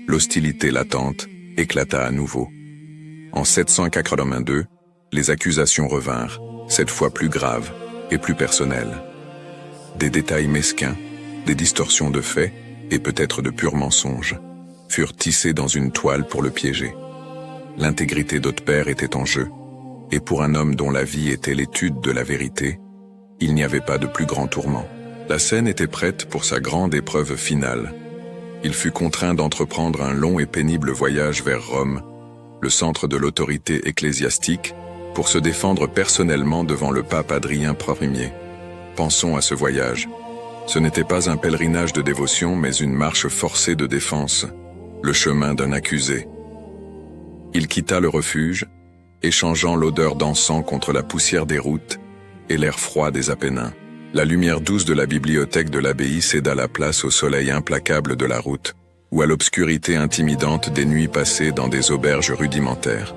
L'hostilité latente éclata à nouveau. En 782, les accusations revinrent, cette fois plus graves et plus personnelles. Des détails mesquins, des distorsions de faits et peut-être de purs mensonges furent tissés dans une toile pour le piéger. L'intégrité d'Audepère était en jeu, et pour un homme dont la vie était l'étude de la vérité, il n'y avait pas de plus grand tourment. La scène était prête pour sa grande épreuve finale. Il fut contraint d'entreprendre un long et pénible voyage vers Rome, le centre de l'autorité ecclésiastique, pour se défendre personnellement devant le pape Adrien Ier. Pensons à ce voyage. Ce n'était pas un pèlerinage de dévotion, mais une marche forcée de défense, le chemin d'un accusé. Il quitta le refuge, échangeant l'odeur d'encens contre la poussière des routes et l'air froid des Apennins. La lumière douce de la bibliothèque de l'abbaye céda la place au soleil implacable de la route, ou à l'obscurité intimidante des nuits passées dans des auberges rudimentaires.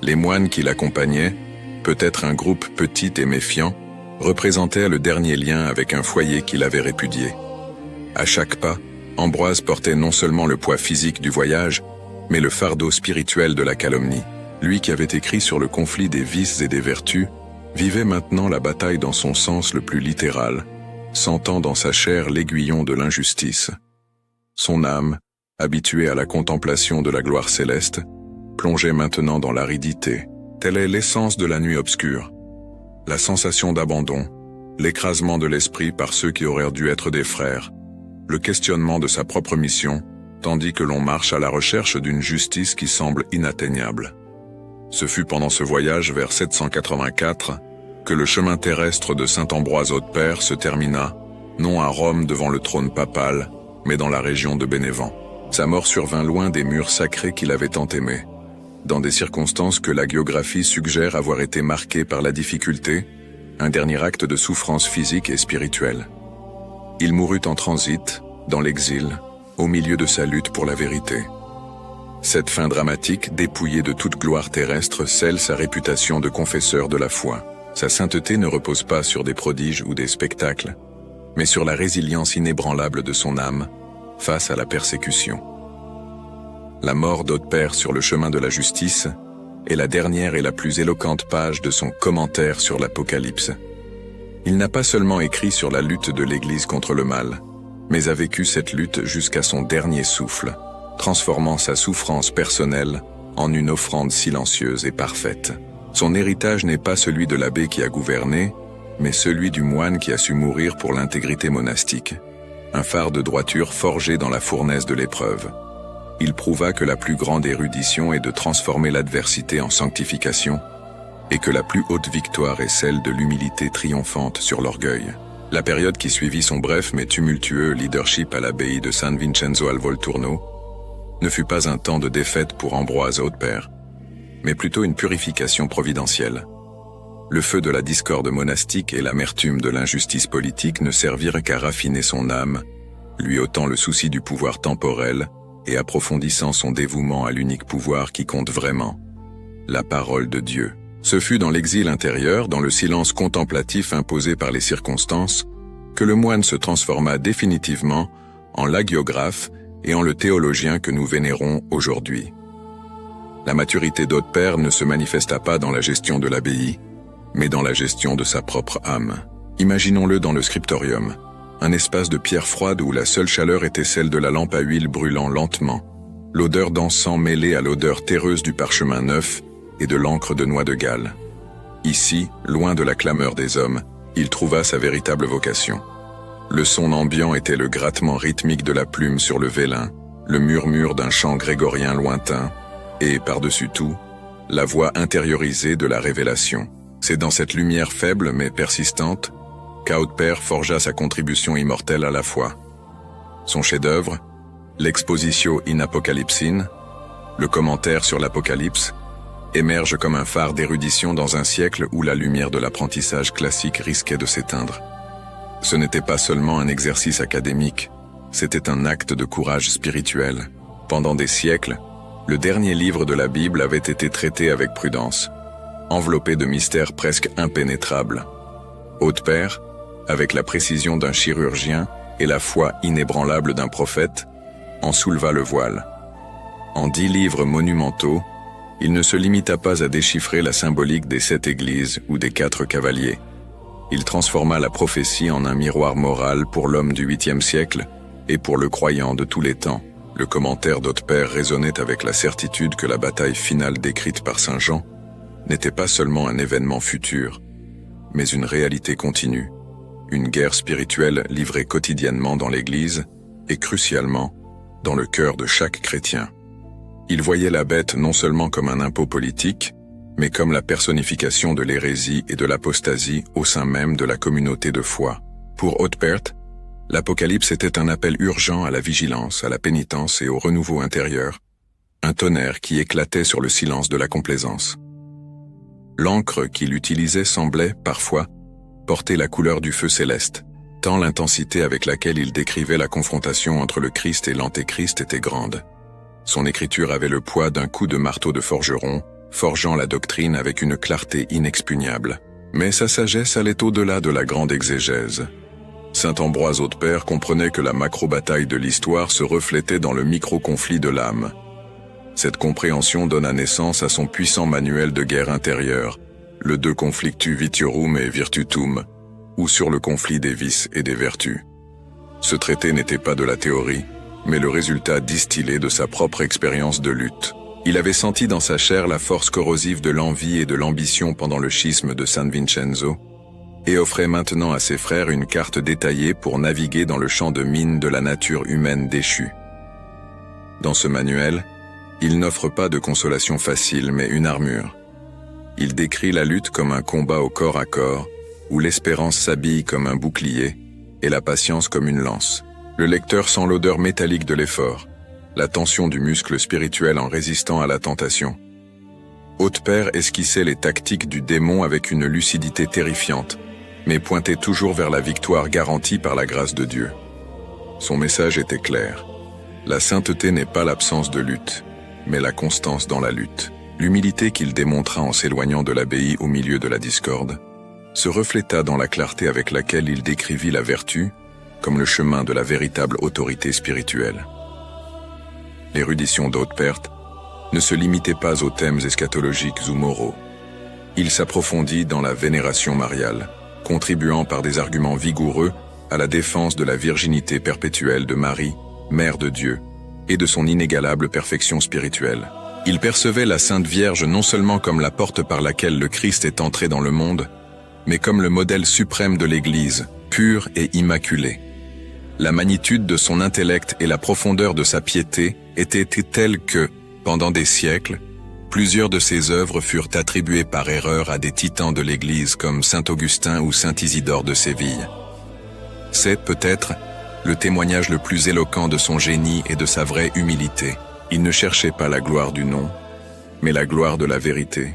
Les moines qui l'accompagnaient, peut-être un groupe petit et méfiant, représentaient le dernier lien avec un foyer qu'il avait répudié. À chaque pas, Ambroise portait non seulement le poids physique du voyage, mais le fardeau spirituel de la calomnie. Lui qui avait écrit sur le conflit des vices et des vertus, vivait maintenant la bataille dans son sens le plus littéral, sentant dans sa chair l'aiguillon de l'injustice. Son âme, habituée à la contemplation de la gloire céleste, plongeait maintenant dans l'aridité. Telle est l'essence de la nuit obscure. La sensation d'abandon, l'écrasement de l'esprit par ceux qui auraient dû être des frères, le questionnement de sa propre mission, tandis que l'on marche à la recherche d'une justice qui semble inatteignable. Ce fut pendant ce voyage vers 784 que le chemin terrestre de Saint-Ambroise Hautepère se termina, non à Rome devant le trône papal, mais dans la région de Bénévent. Sa mort survint loin des murs sacrés qu'il avait tant aimés, dans des circonstances que l'hagiographie suggère avoir été marquées par la difficulté, un dernier acte de souffrance physique et spirituelle. Il mourut en transit, dans l'exil, au milieu de sa lutte pour la vérité. Cette fin dramatique, dépouillée de toute gloire terrestre, scelle sa réputation de confesseur de la foi. Sa sainteté ne repose pas sur des prodiges ou des spectacles, mais sur la résilience inébranlable de son âme face à la persécution. La mort d'Hautepère sur le chemin de la justice est la dernière et la plus éloquente page de son commentaire sur l'Apocalypse. Il n'a pas seulement écrit sur la lutte de l'Église contre le mal, mais a vécu cette lutte jusqu'à son dernier souffle, transformant sa souffrance personnelle en une offrande silencieuse et parfaite. Son héritage n'est pas celui de l'abbé qui a gouverné, mais celui du moine qui a su mourir pour l'intégrité monastique. Un phare de droiture forgé dans la fournaise de l'épreuve. Il prouva que la plus grande érudition est de transformer l'adversité en sanctification, et que la plus haute victoire est celle de l'humilité triomphante sur l'orgueil. La période qui suivit son bref mais tumultueux leadership à l'abbaye de San Vincenzo al Volturno ne fut pas un temps de défaite pour Ambroise Hautepère, mais plutôt une purification providentielle. Le feu de la discorde monastique et l'amertume de l'injustice politique ne servirent qu'à raffiner son âme, lui ôtant le souci du pouvoir temporel et approfondissant son dévouement à l'unique pouvoir qui compte vraiment, la parole de Dieu. Ce fut dans l'exil intérieur, dans le silence contemplatif imposé par les circonstances, que le moine se transforma définitivement en l'agiographe et en le théologien que nous vénérons aujourd'hui. La maturité d'Hautepère ne se manifesta pas dans la gestion de l'abbaye, mais dans la gestion de sa propre âme. Imaginons-le dans le scriptorium, un espace de pierre froide où la seule chaleur était celle de la lampe à huile brûlant lentement, l'odeur d'encens mêlée à l'odeur terreuse du parchemin neuf et de l'encre de noix de Galles. Ici, loin de la clameur des hommes, il trouva sa véritable vocation. Le son ambiant était le grattement rythmique de la plume sur le vélin, le murmure d'un chant grégorien lointain, et, par-dessus tout, la voix intériorisée de la révélation. C'est dans cette lumière faible mais persistante qu'Hautepère forgea sa contribution immortelle à la foi. Son chef-d'œuvre, l'Expositio in Apocalypsine, le commentaire sur l'Apocalypse, émerge comme un phare d'érudition dans un siècle où la lumière de l'apprentissage classique risquait de s'éteindre. Ce n'était pas seulement un exercice académique, c'était un acte de courage spirituel. Pendant des siècles, le dernier livre de la Bible avait été traité avec prudence, enveloppé de mystères presque impénétrables. Hautepère, avec la précision d'un chirurgien et la foi inébranlable d'un prophète, en souleva le voile. En 10 livres monumentaux, il ne se limita pas à déchiffrer la symbolique des 7 églises ou des 4 cavaliers. Il transforma la prophétie en un miroir moral pour l'homme du 8e siècle et pour le croyant de tous les temps. Le commentaire d'Hautepère résonnait avec la certitude que la bataille finale décrite par saint Jean n'était pas seulement un événement futur, mais une réalité continue, une guerre spirituelle livrée quotidiennement dans l'Église et crucialement dans le cœur de chaque chrétien. Il voyait la bête non seulement comme un impôt politique, mais comme la personnification de l'hérésie et de l'apostasie au sein même de la communauté de foi. Pour Hautepère, l'Apocalypse était un appel urgent à la vigilance, à la pénitence et au renouveau intérieur, un tonnerre qui éclatait sur le silence de la complaisance. L'encre qu'il utilisait semblait, parfois, porter la couleur du feu céleste, tant l'intensité avec laquelle il décrivait la confrontation entre le Christ et l'Antéchrist était grande. Son écriture avait le poids d'un coup de marteau de forgeron, forgeant la doctrine avec une clarté inexpugnable. Mais sa sagesse allait au-delà de la grande exégèse. Saint Ambroise Hautepère comprenait que la macro-bataille de l'histoire se reflétait dans le micro-conflit de l'âme. Cette compréhension donna naissance à son puissant manuel de guerre intérieure, le De Conflictu Vitiorum et Virtutum, ou sur le conflit des vices et des vertus. Ce traité n'était pas de la théorie, mais le résultat distillé de sa propre expérience de lutte. Il avait senti dans sa chair la force corrosive de l'envie et de l'ambition pendant le schisme de San Vincenzo, et offrait maintenant à ses frères une carte détaillée pour naviguer dans le champ de mine de la nature humaine déchue. Dans ce manuel, il n'offre pas de consolation facile, mais une armure. Il décrit la lutte comme un combat au corps à corps, où l'espérance s'habille comme un bouclier et la patience comme une lance. Le lecteur sent l'odeur métallique de l'effort, la tension du muscle spirituel en résistant à la tentation. Hautepère esquissait les tactiques du démon avec une lucidité terrifiante, mais pointait toujours vers la victoire garantie par la grâce de Dieu. Son message était clair. La sainteté n'est pas l'absence de lutte, mais la constance dans la lutte. L'humilité qu'il démontra en s'éloignant de l'abbaye au milieu de la discorde se refléta dans la clarté avec laquelle il décrivit la vertu comme le chemin de la véritable autorité spirituelle. L'érudition d'Hautepère ne se limitait pas aux thèmes eschatologiques ou moraux. Il s'approfondit dans la vénération mariale, contribuant par des arguments vigoureux à la défense de la virginité perpétuelle de Marie, Mère de Dieu, et de son inégalable perfection spirituelle. Il percevait la Sainte Vierge non seulement comme la porte par laquelle le Christ est entré dans le monde, mais comme le modèle suprême de l'Église, pure et immaculée. La magnitude de son intellect et la profondeur de sa piété étaient telles que, pendant des siècles, plusieurs de ses œuvres furent attribuées par erreur à des titans de l'Église comme saint Augustin ou saint Isidore de Séville. C'est, peut-être, le témoignage le plus éloquent de son génie et de sa vraie humilité. Il ne cherchait pas la gloire du nom, mais la gloire de la vérité.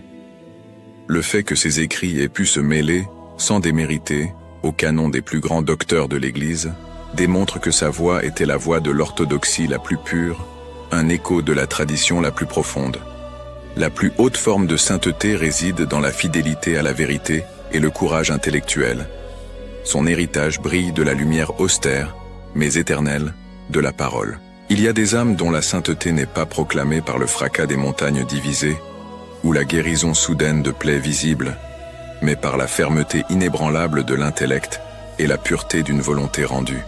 Le fait que ses écrits aient pu se mêler, sans démériter, au canon des plus grands docteurs de l'Église, démontre que sa voix était la voix de l'orthodoxie la plus pure, un écho de la tradition la plus profonde. La plus haute forme de sainteté réside dans la fidélité à la vérité et le courage intellectuel. Son héritage brille de la lumière austère, mais éternelle, de la parole. Il y a des âmes dont la sainteté n'est pas proclamée par le fracas des montagnes divisées, ou la guérison soudaine de plaies visibles, mais par la fermeté inébranlable de l'intellect et la pureté d'une volonté rendue.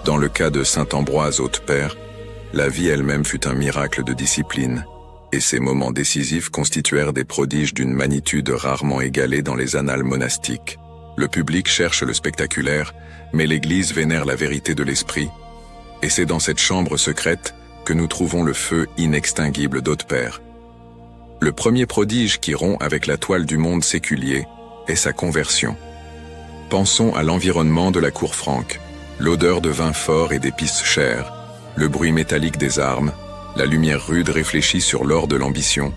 Dans le cas de saint Ambroise Hautepère, la vie elle-même fut un miracle de discipline, et ces moments décisifs constituèrent des prodiges d'une magnitude rarement égalée dans les annales monastiques. Le public cherche le spectaculaire, mais l'Église vénère la vérité de l'esprit, et c'est dans cette chambre secrète que nous trouvons le feu inextinguible d'Hautepère. Le premier prodige qui rompt avec la toile du monde séculier est sa conversion. Pensons à l'environnement de la cour franque, l'odeur de vin fort et d'épices chères, le bruit métallique des armes, la lumière rude réfléchie sur l'or de l'ambition.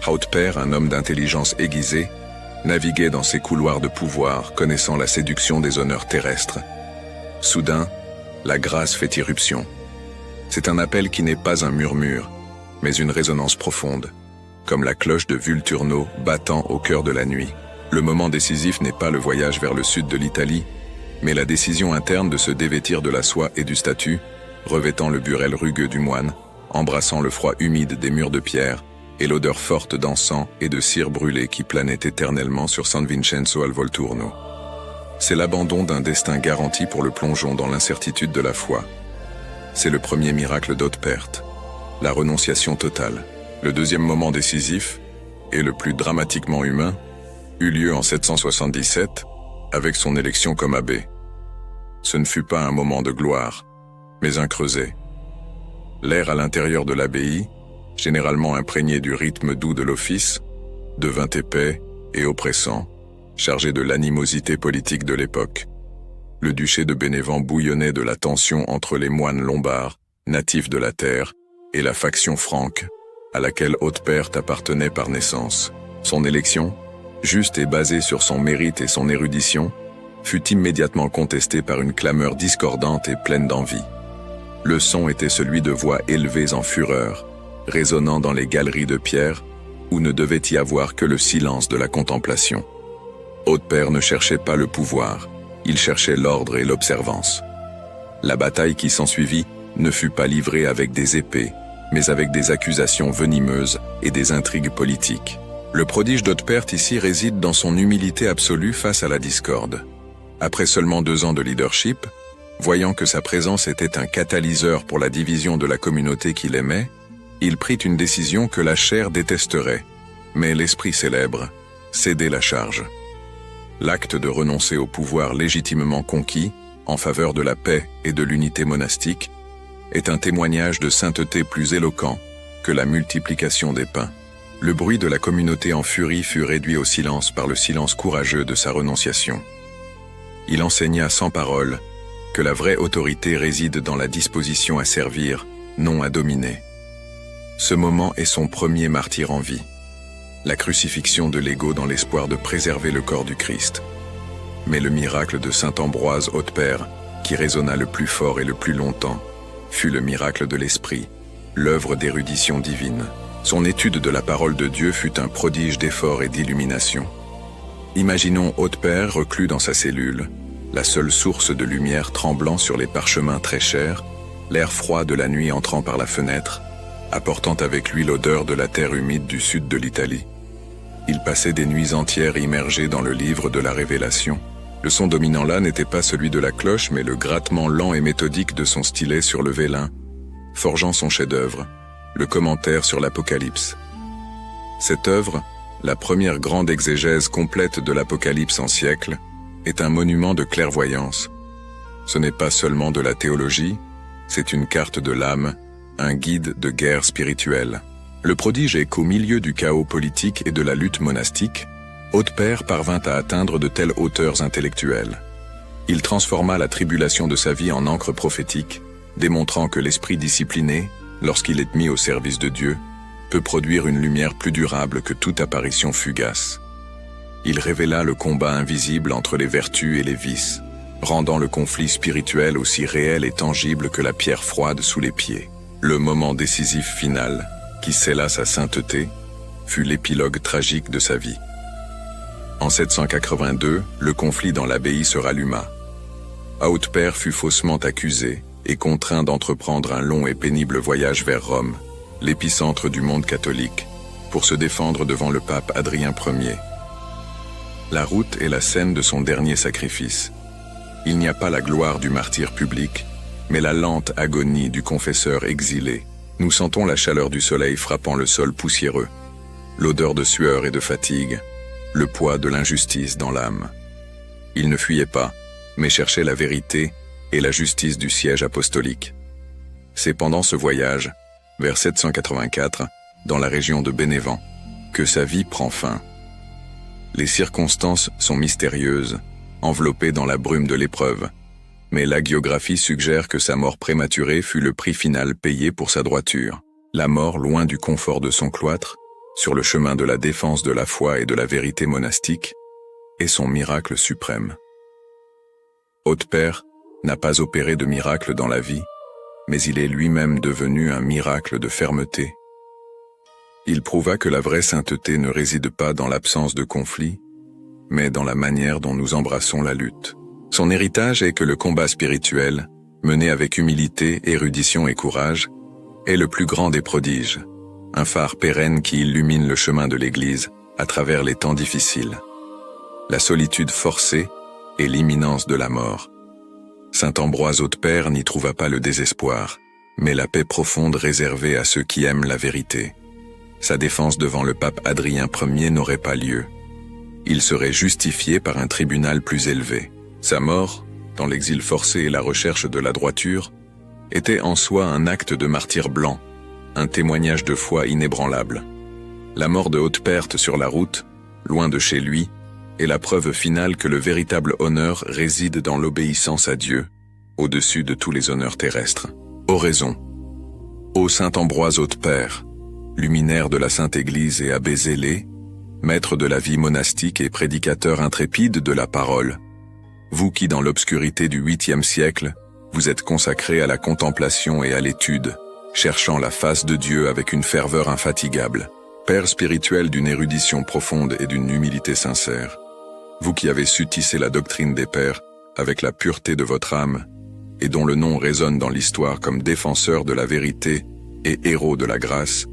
Hautpère, un homme d'intelligence aiguisée, naviguait dans ces couloirs de pouvoir, connaissant la séduction des honneurs terrestres. Soudain, la grâce fait irruption. C'est un appel qui n'est pas un murmure, mais une résonance profonde, comme la cloche de Vulturno battant au cœur de la nuit. Le moment décisif n'est pas le voyage vers le sud de l'Italie, mais la décision interne de se dévêtir de la soie et du statut, revêtant le burel rugueux du moine, embrassant le froid humide des murs de pierre et l'odeur forte d'encens et de cire brûlée qui planait éternellement sur San Vincenzo al Volturno. C'est l'abandon d'un destin garanti pour le plongeon dans l'incertitude de la foi. C'est le premier miracle d'Hautpert, la renonciation totale. Le deuxième moment décisif, et le plus dramatiquement humain, eut lieu en 777, avec son élection comme abbé. Ce ne fut pas un moment de gloire, mais un creuset. L'air à l'intérieur de l'abbaye, généralement imprégné du rythme doux de l'office, devint épais et oppressant, chargé de l'animosité politique de l'époque. Le duché de Bénévent bouillonnait de la tension entre les moines lombards, natifs de la terre, et la faction franque, à laquelle Hautpert appartenait par naissance. Son élection, juste et basée sur son mérite et son érudition, fut immédiatement contestée par une clameur discordante et pleine d'envie. Le son était celui de voix élevées en fureur, résonnant dans les galeries de pierre, où ne devait y avoir que le silence de la contemplation. Hautpert ne cherchait pas le pouvoir, il cherchait l'ordre et l'observance. La bataille qui s'ensuivit ne fut pas livrée avec des épées, mais avec des accusations venimeuses et des intrigues politiques. Le prodige d'Hautpert ici réside dans son humilité absolue face à la discorde. Après seulement 2 ans de leadership, voyant que sa présence était un catalyseur pour la division de la communauté qu'il aimait, il prit une décision que la chair détesterait, mais l'esprit célèbre, cédait la charge. L'acte de renoncer au pouvoir légitimement conquis, en faveur de la paix et de l'unité monastique, est un témoignage de sainteté plus éloquent que la multiplication des pains. Le bruit de la communauté en furie fut réduit au silence par le silence courageux de sa renonciation. Il enseigna sans parole que la vraie autorité réside dans la disposition à servir, non à dominer. Ce moment est son premier martyre en vie, la crucifixion de l'ego dans l'espoir de préserver le corps du Christ. Mais le miracle de saint Ambroise Hautpert, qui résonna le plus fort et le plus longtemps, fut le miracle de l'esprit, l'œuvre d'érudition divine. Son étude de la parole de Dieu fut un prodige d'effort et d'illumination. Imaginons Hautpert reclus dans sa cellule, la seule source de lumière tremblant sur les parchemins très chers, l'air froid de la nuit entrant par la fenêtre, apportant avec lui l'odeur de la terre humide du sud de l'Italie. Il passait des nuits entières immergé dans le livre de la Révélation. Le son dominant là n'était pas celui de la cloche, mais le grattement lent et méthodique de son stylet sur le vélin, forgeant son chef-d'œuvre, le commentaire sur l'Apocalypse. Cette œuvre, la première grande exégèse complète de l'Apocalypse en siècle, est un monument de clairvoyance. Ce n'est pas seulement de la théologie, c'est une carte de l'âme, un guide de guerre spirituelle. Le prodige est qu'au milieu du chaos politique et de la lutte monastique, Hautpert parvint à atteindre de telles hauteurs intellectuelles. Il transforma la tribulation de sa vie en encre prophétique, démontrant que l'esprit discipliné, lorsqu'il est mis au service de Dieu, peut produire une lumière plus durable que toute apparition fugace. Il révéla le combat invisible entre les vertus et les vices, rendant le conflit spirituel aussi réel et tangible que la pierre froide sous les pieds. Le moment décisif final, qui scella sa sainteté, fut l'épilogue tragique de sa vie. En 782, le conflit dans l'abbaye se ralluma. Hautpert fut faussement accusé et contraint d'entreprendre un long et pénible voyage vers Rome, l'épicentre du monde catholique, pour se défendre devant le pape Adrien Ier. La route est la scène de son dernier sacrifice. Il n'y a pas la gloire du martyr public, mais la lente agonie du confesseur exilé. Nous sentons la chaleur du soleil frappant le sol poussiéreux, l'odeur de sueur et de fatigue, le poids de l'injustice dans l'âme. Il ne fuyait pas, mais cherchait la vérité et la justice du siège apostolique. C'est pendant ce voyage, vers 784, dans la région de Bénévent, que sa vie prend fin. Les circonstances sont mystérieuses, enveloppées dans la brume de l'épreuve, mais l'hagiographie suggère que sa mort prématurée fut le prix final payé pour sa droiture. La mort loin du confort de son cloître, sur le chemin de la défense de la foi et de la vérité monastique, est son miracle suprême. Haute-Père n'a pas opéré de miracle dans la vie, mais il est lui-même devenu un miracle de fermeté. Il prouva que la vraie sainteté ne réside pas dans l'absence de conflit, mais dans la manière dont nous embrassons la lutte. Son héritage est que le combat spirituel, mené avec humilité, érudition et courage, est le plus grand des prodiges, un phare pérenne qui illumine le chemin de l'Église à travers les temps difficiles. La solitude forcée et l'imminence de la mort. Saint Ambroise Haute-Père n'y trouva pas le désespoir, mais la paix profonde réservée à ceux qui aiment la vérité. Sa défense devant le pape Adrien Ier n'aurait pas lieu. Il serait justifié par un tribunal plus élevé. Sa mort, dans l'exil forcé et la recherche de la droiture, était en soi un acte de martyr blanc, un témoignage de foi inébranlable. La mort de Haute-Père sur la route, loin de chez lui, est la preuve finale que le véritable honneur réside dans l'obéissance à Dieu, au-dessus de tous les honneurs terrestres. Oraison. Ô Saint Ambroise Haute-Père, luminaire de la Sainte Église et abbé zélé, maître de la vie monastique et prédicateur intrépide de la parole, vous qui dans l'obscurité du 8e siècle, vous êtes consacré à la contemplation et à l'étude, cherchant la face de Dieu avec une ferveur infatigable, Père spirituel d'une érudition profonde et d'une humilité sincère, vous qui avez su tisser la doctrine des pères avec la pureté de votre âme, et dont le nom résonne dans l'histoire comme défenseur de la vérité et héros de la grâce,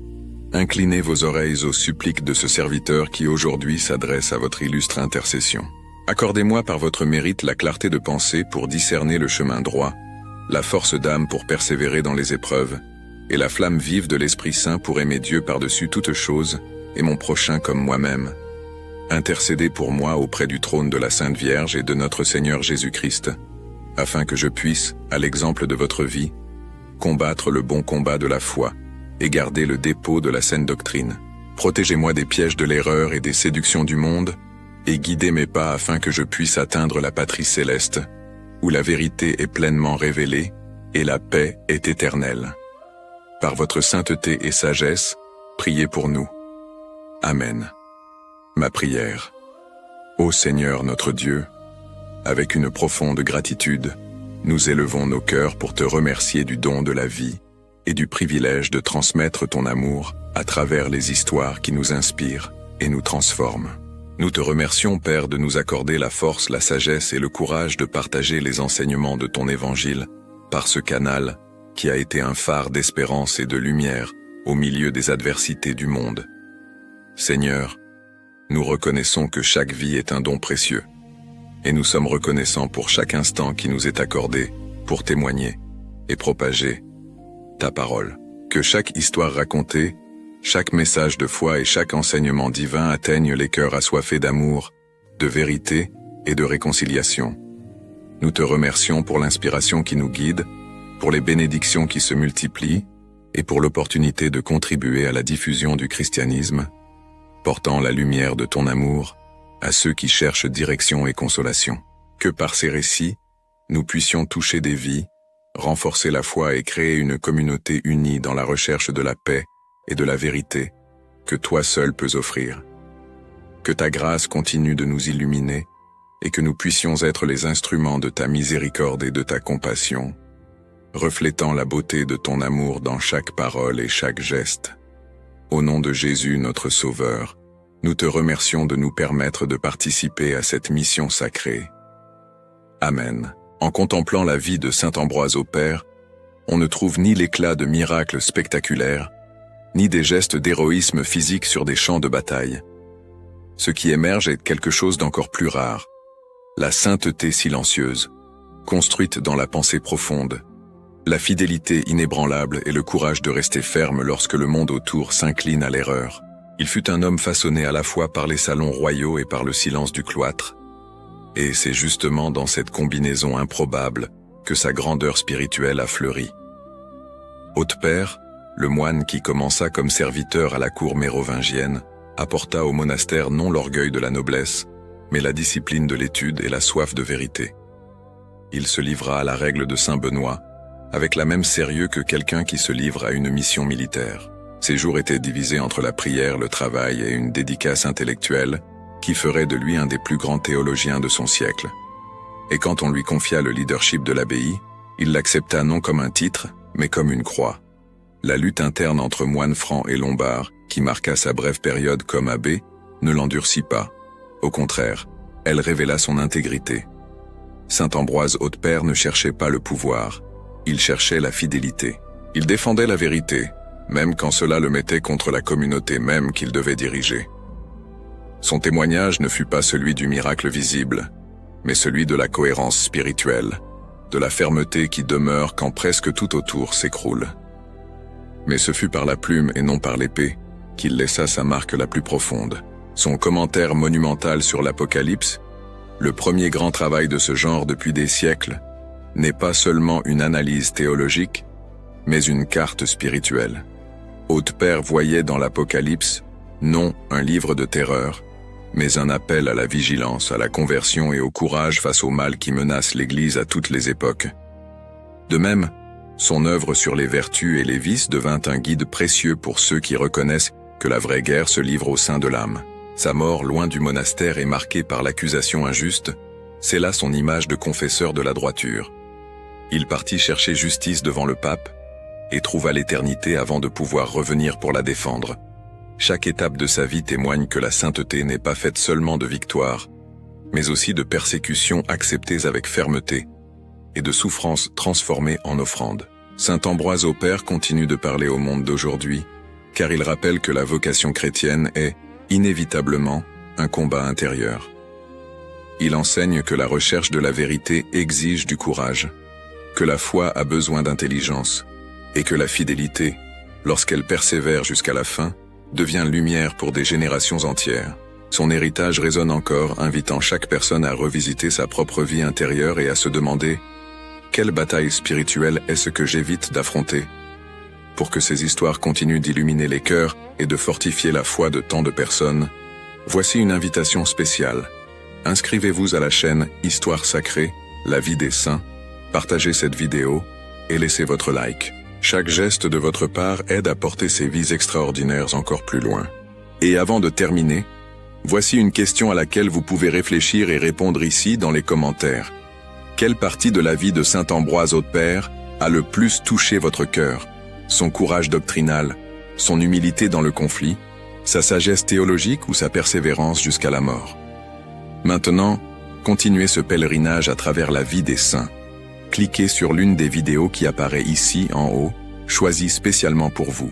inclinez vos oreilles aux suppliques de ce serviteur qui aujourd'hui s'adresse à votre illustre intercession. Accordez-moi par votre mérite la clarté de pensée pour discerner le chemin droit, la force d'âme pour persévérer dans les épreuves, et la flamme vive de l'Esprit Saint pour aimer Dieu par-dessus toute chose, et mon prochain comme moi-même. Intercédez pour moi auprès du trône de la Sainte Vierge et de notre Seigneur Jésus-Christ, afin que je puisse, à l'exemple de votre vie, combattre le bon combat de la foi, et garder le dépôt de la saine doctrine. Protégez-moi des pièges de l'erreur et des séductions du monde, et guidez mes pas afin que je puisse atteindre la patrie céleste, où la vérité est pleinement révélée, et la paix est éternelle. Par votre sainteté et sagesse, priez pour nous. Amen. Ma prière. Ô Seigneur notre Dieu, avec une profonde gratitude, nous élevons nos cœurs pour te remercier du don de la vie et du privilège de transmettre ton amour à travers les histoires qui nous inspirent et nous transforment. Nous te remercions, Père, de nous accorder la force, la sagesse et le courage de partager les enseignements de ton évangile par ce canal qui a été un phare d'espérance et de lumière au milieu des adversités du monde. Seigneur, nous reconnaissons que chaque vie est un don précieux, et nous sommes reconnaissants pour chaque instant qui nous est accordé pour témoigner et propager ta parole. Que chaque histoire racontée, chaque message de foi et chaque enseignement divin atteignent les cœurs assoiffés d'amour, de vérité et de réconciliation. Nous te remercions pour l'inspiration qui nous guide, pour les bénédictions qui se multiplient et pour l'opportunité de contribuer à la diffusion du christianisme, portant la lumière de ton amour à ceux qui cherchent direction et consolation. Que par ces récits, nous puissions toucher des vies, renforcer la foi et créer une communauté unie dans la recherche de la paix et de la vérité que toi seul peux offrir. Que ta grâce continue de nous illuminer et que nous puissions être les instruments de ta miséricorde et de ta compassion, reflétant la beauté de ton amour dans chaque parole et chaque geste. Au nom de Jésus notre Sauveur, nous te remercions de nous permettre de participer à cette mission sacrée. Amen. En contemplant la vie de Saint Ambroise Haute-Père, on ne trouve ni l'éclat de miracles spectaculaires, ni des gestes d'héroïsme physique sur des champs de bataille. Ce qui émerge est quelque chose d'encore plus rare, la sainteté silencieuse, construite dans la pensée profonde, la fidélité inébranlable et le courage de rester ferme lorsque le monde autour s'incline à l'erreur. Il fut un homme façonné à la fois par les salons royaux et par le silence du cloître, et c'est justement dans cette combinaison improbable que sa grandeur spirituelle a fleuri. Haute-Père, le moine qui commença comme serviteur à la cour mérovingienne, apporta au monastère non l'orgueil de la noblesse, mais la discipline de l'étude et la soif de vérité. Il se livra à la règle de Saint Benoît, avec la même sérieux que quelqu'un qui se livre à une mission militaire. Ses jours étaient divisés entre la prière, le travail et une dédicace intellectuelle qui ferait de lui un des plus grands théologiens de son siècle. Et quand on lui confia le leadership de l'abbaye, il l'accepta non comme un titre, mais comme une croix. La lutte interne entre moines francs et lombards, qui marqua sa brève période comme abbé, ne l'endurcit pas. Au contraire, elle révéla son intégrité. Saint Ambroise Hautepère ne cherchait pas le pouvoir, il cherchait la fidélité. Il défendait la vérité, même quand cela le mettait contre la communauté même qu'il devait diriger. Son témoignage ne fut pas celui du miracle visible, mais celui de la cohérence spirituelle, de la fermeté qui demeure quand presque tout autour s'écroule. Mais ce fut par la plume et non par l'épée qu'il laissa sa marque la plus profonde. Son commentaire monumental sur l'Apocalypse, le premier grand travail de ce genre depuis des siècles, n'est pas seulement une analyse théologique, mais une carte spirituelle. Hautepère voyait dans l'Apocalypse non un livre de terreur, mais un appel à la vigilance, à la conversion et au courage face au mal qui menace l'Église à toutes les époques. De même, son œuvre sur les vertus et les vices devint un guide précieux pour ceux qui reconnaissent que la vraie guerre se livre au sein de l'âme. Sa mort loin du monastère et marquée par l'accusation injuste, c'est là son image de confesseur de la droiture. Il partit chercher justice devant le pape et trouva l'éternité avant de pouvoir revenir pour la défendre. Chaque étape de sa vie témoigne que la sainteté n'est pas faite seulement de victoires, mais aussi de persécutions acceptées avec fermeté et de souffrances transformées en offrandes. Saint Ambroise Hautepère continue de parler au monde d'aujourd'hui, car il rappelle que la vocation chrétienne est, inévitablement, un combat intérieur. Il enseigne que la recherche de la vérité exige du courage, que la foi a besoin d'intelligence, et que la fidélité, lorsqu'elle persévère jusqu'à la fin, devient lumière pour des générations entières. Son héritage résonne encore, invitant chaque personne à revisiter sa propre vie intérieure et à se demander « Quelle bataille spirituelle est-ce que j'évite d'affronter ?» Pour que ces histoires continuent d'illuminer les cœurs et de fortifier la foi de tant de personnes, voici une invitation spéciale. Inscrivez-vous à la chaîne Histoire Sacrée, la vie des saints, partagez cette vidéo et laissez votre like. Chaque geste de votre part aide à porter ces vies extraordinaires encore plus loin. Et avant de terminer, voici une question à laquelle vous pouvez réfléchir et répondre ici dans les commentaires. Quelle partie de la vie de Saint Ambroise Hautepère a le plus touché votre cœur? Son courage doctrinal, son humilité dans le conflit, sa sagesse théologique ou sa persévérance jusqu'à la mort? Maintenant, continuez ce pèlerinage à travers la vie des saints. Cliquez sur l'une des vidéos qui apparaît ici en haut, choisie spécialement pour vous.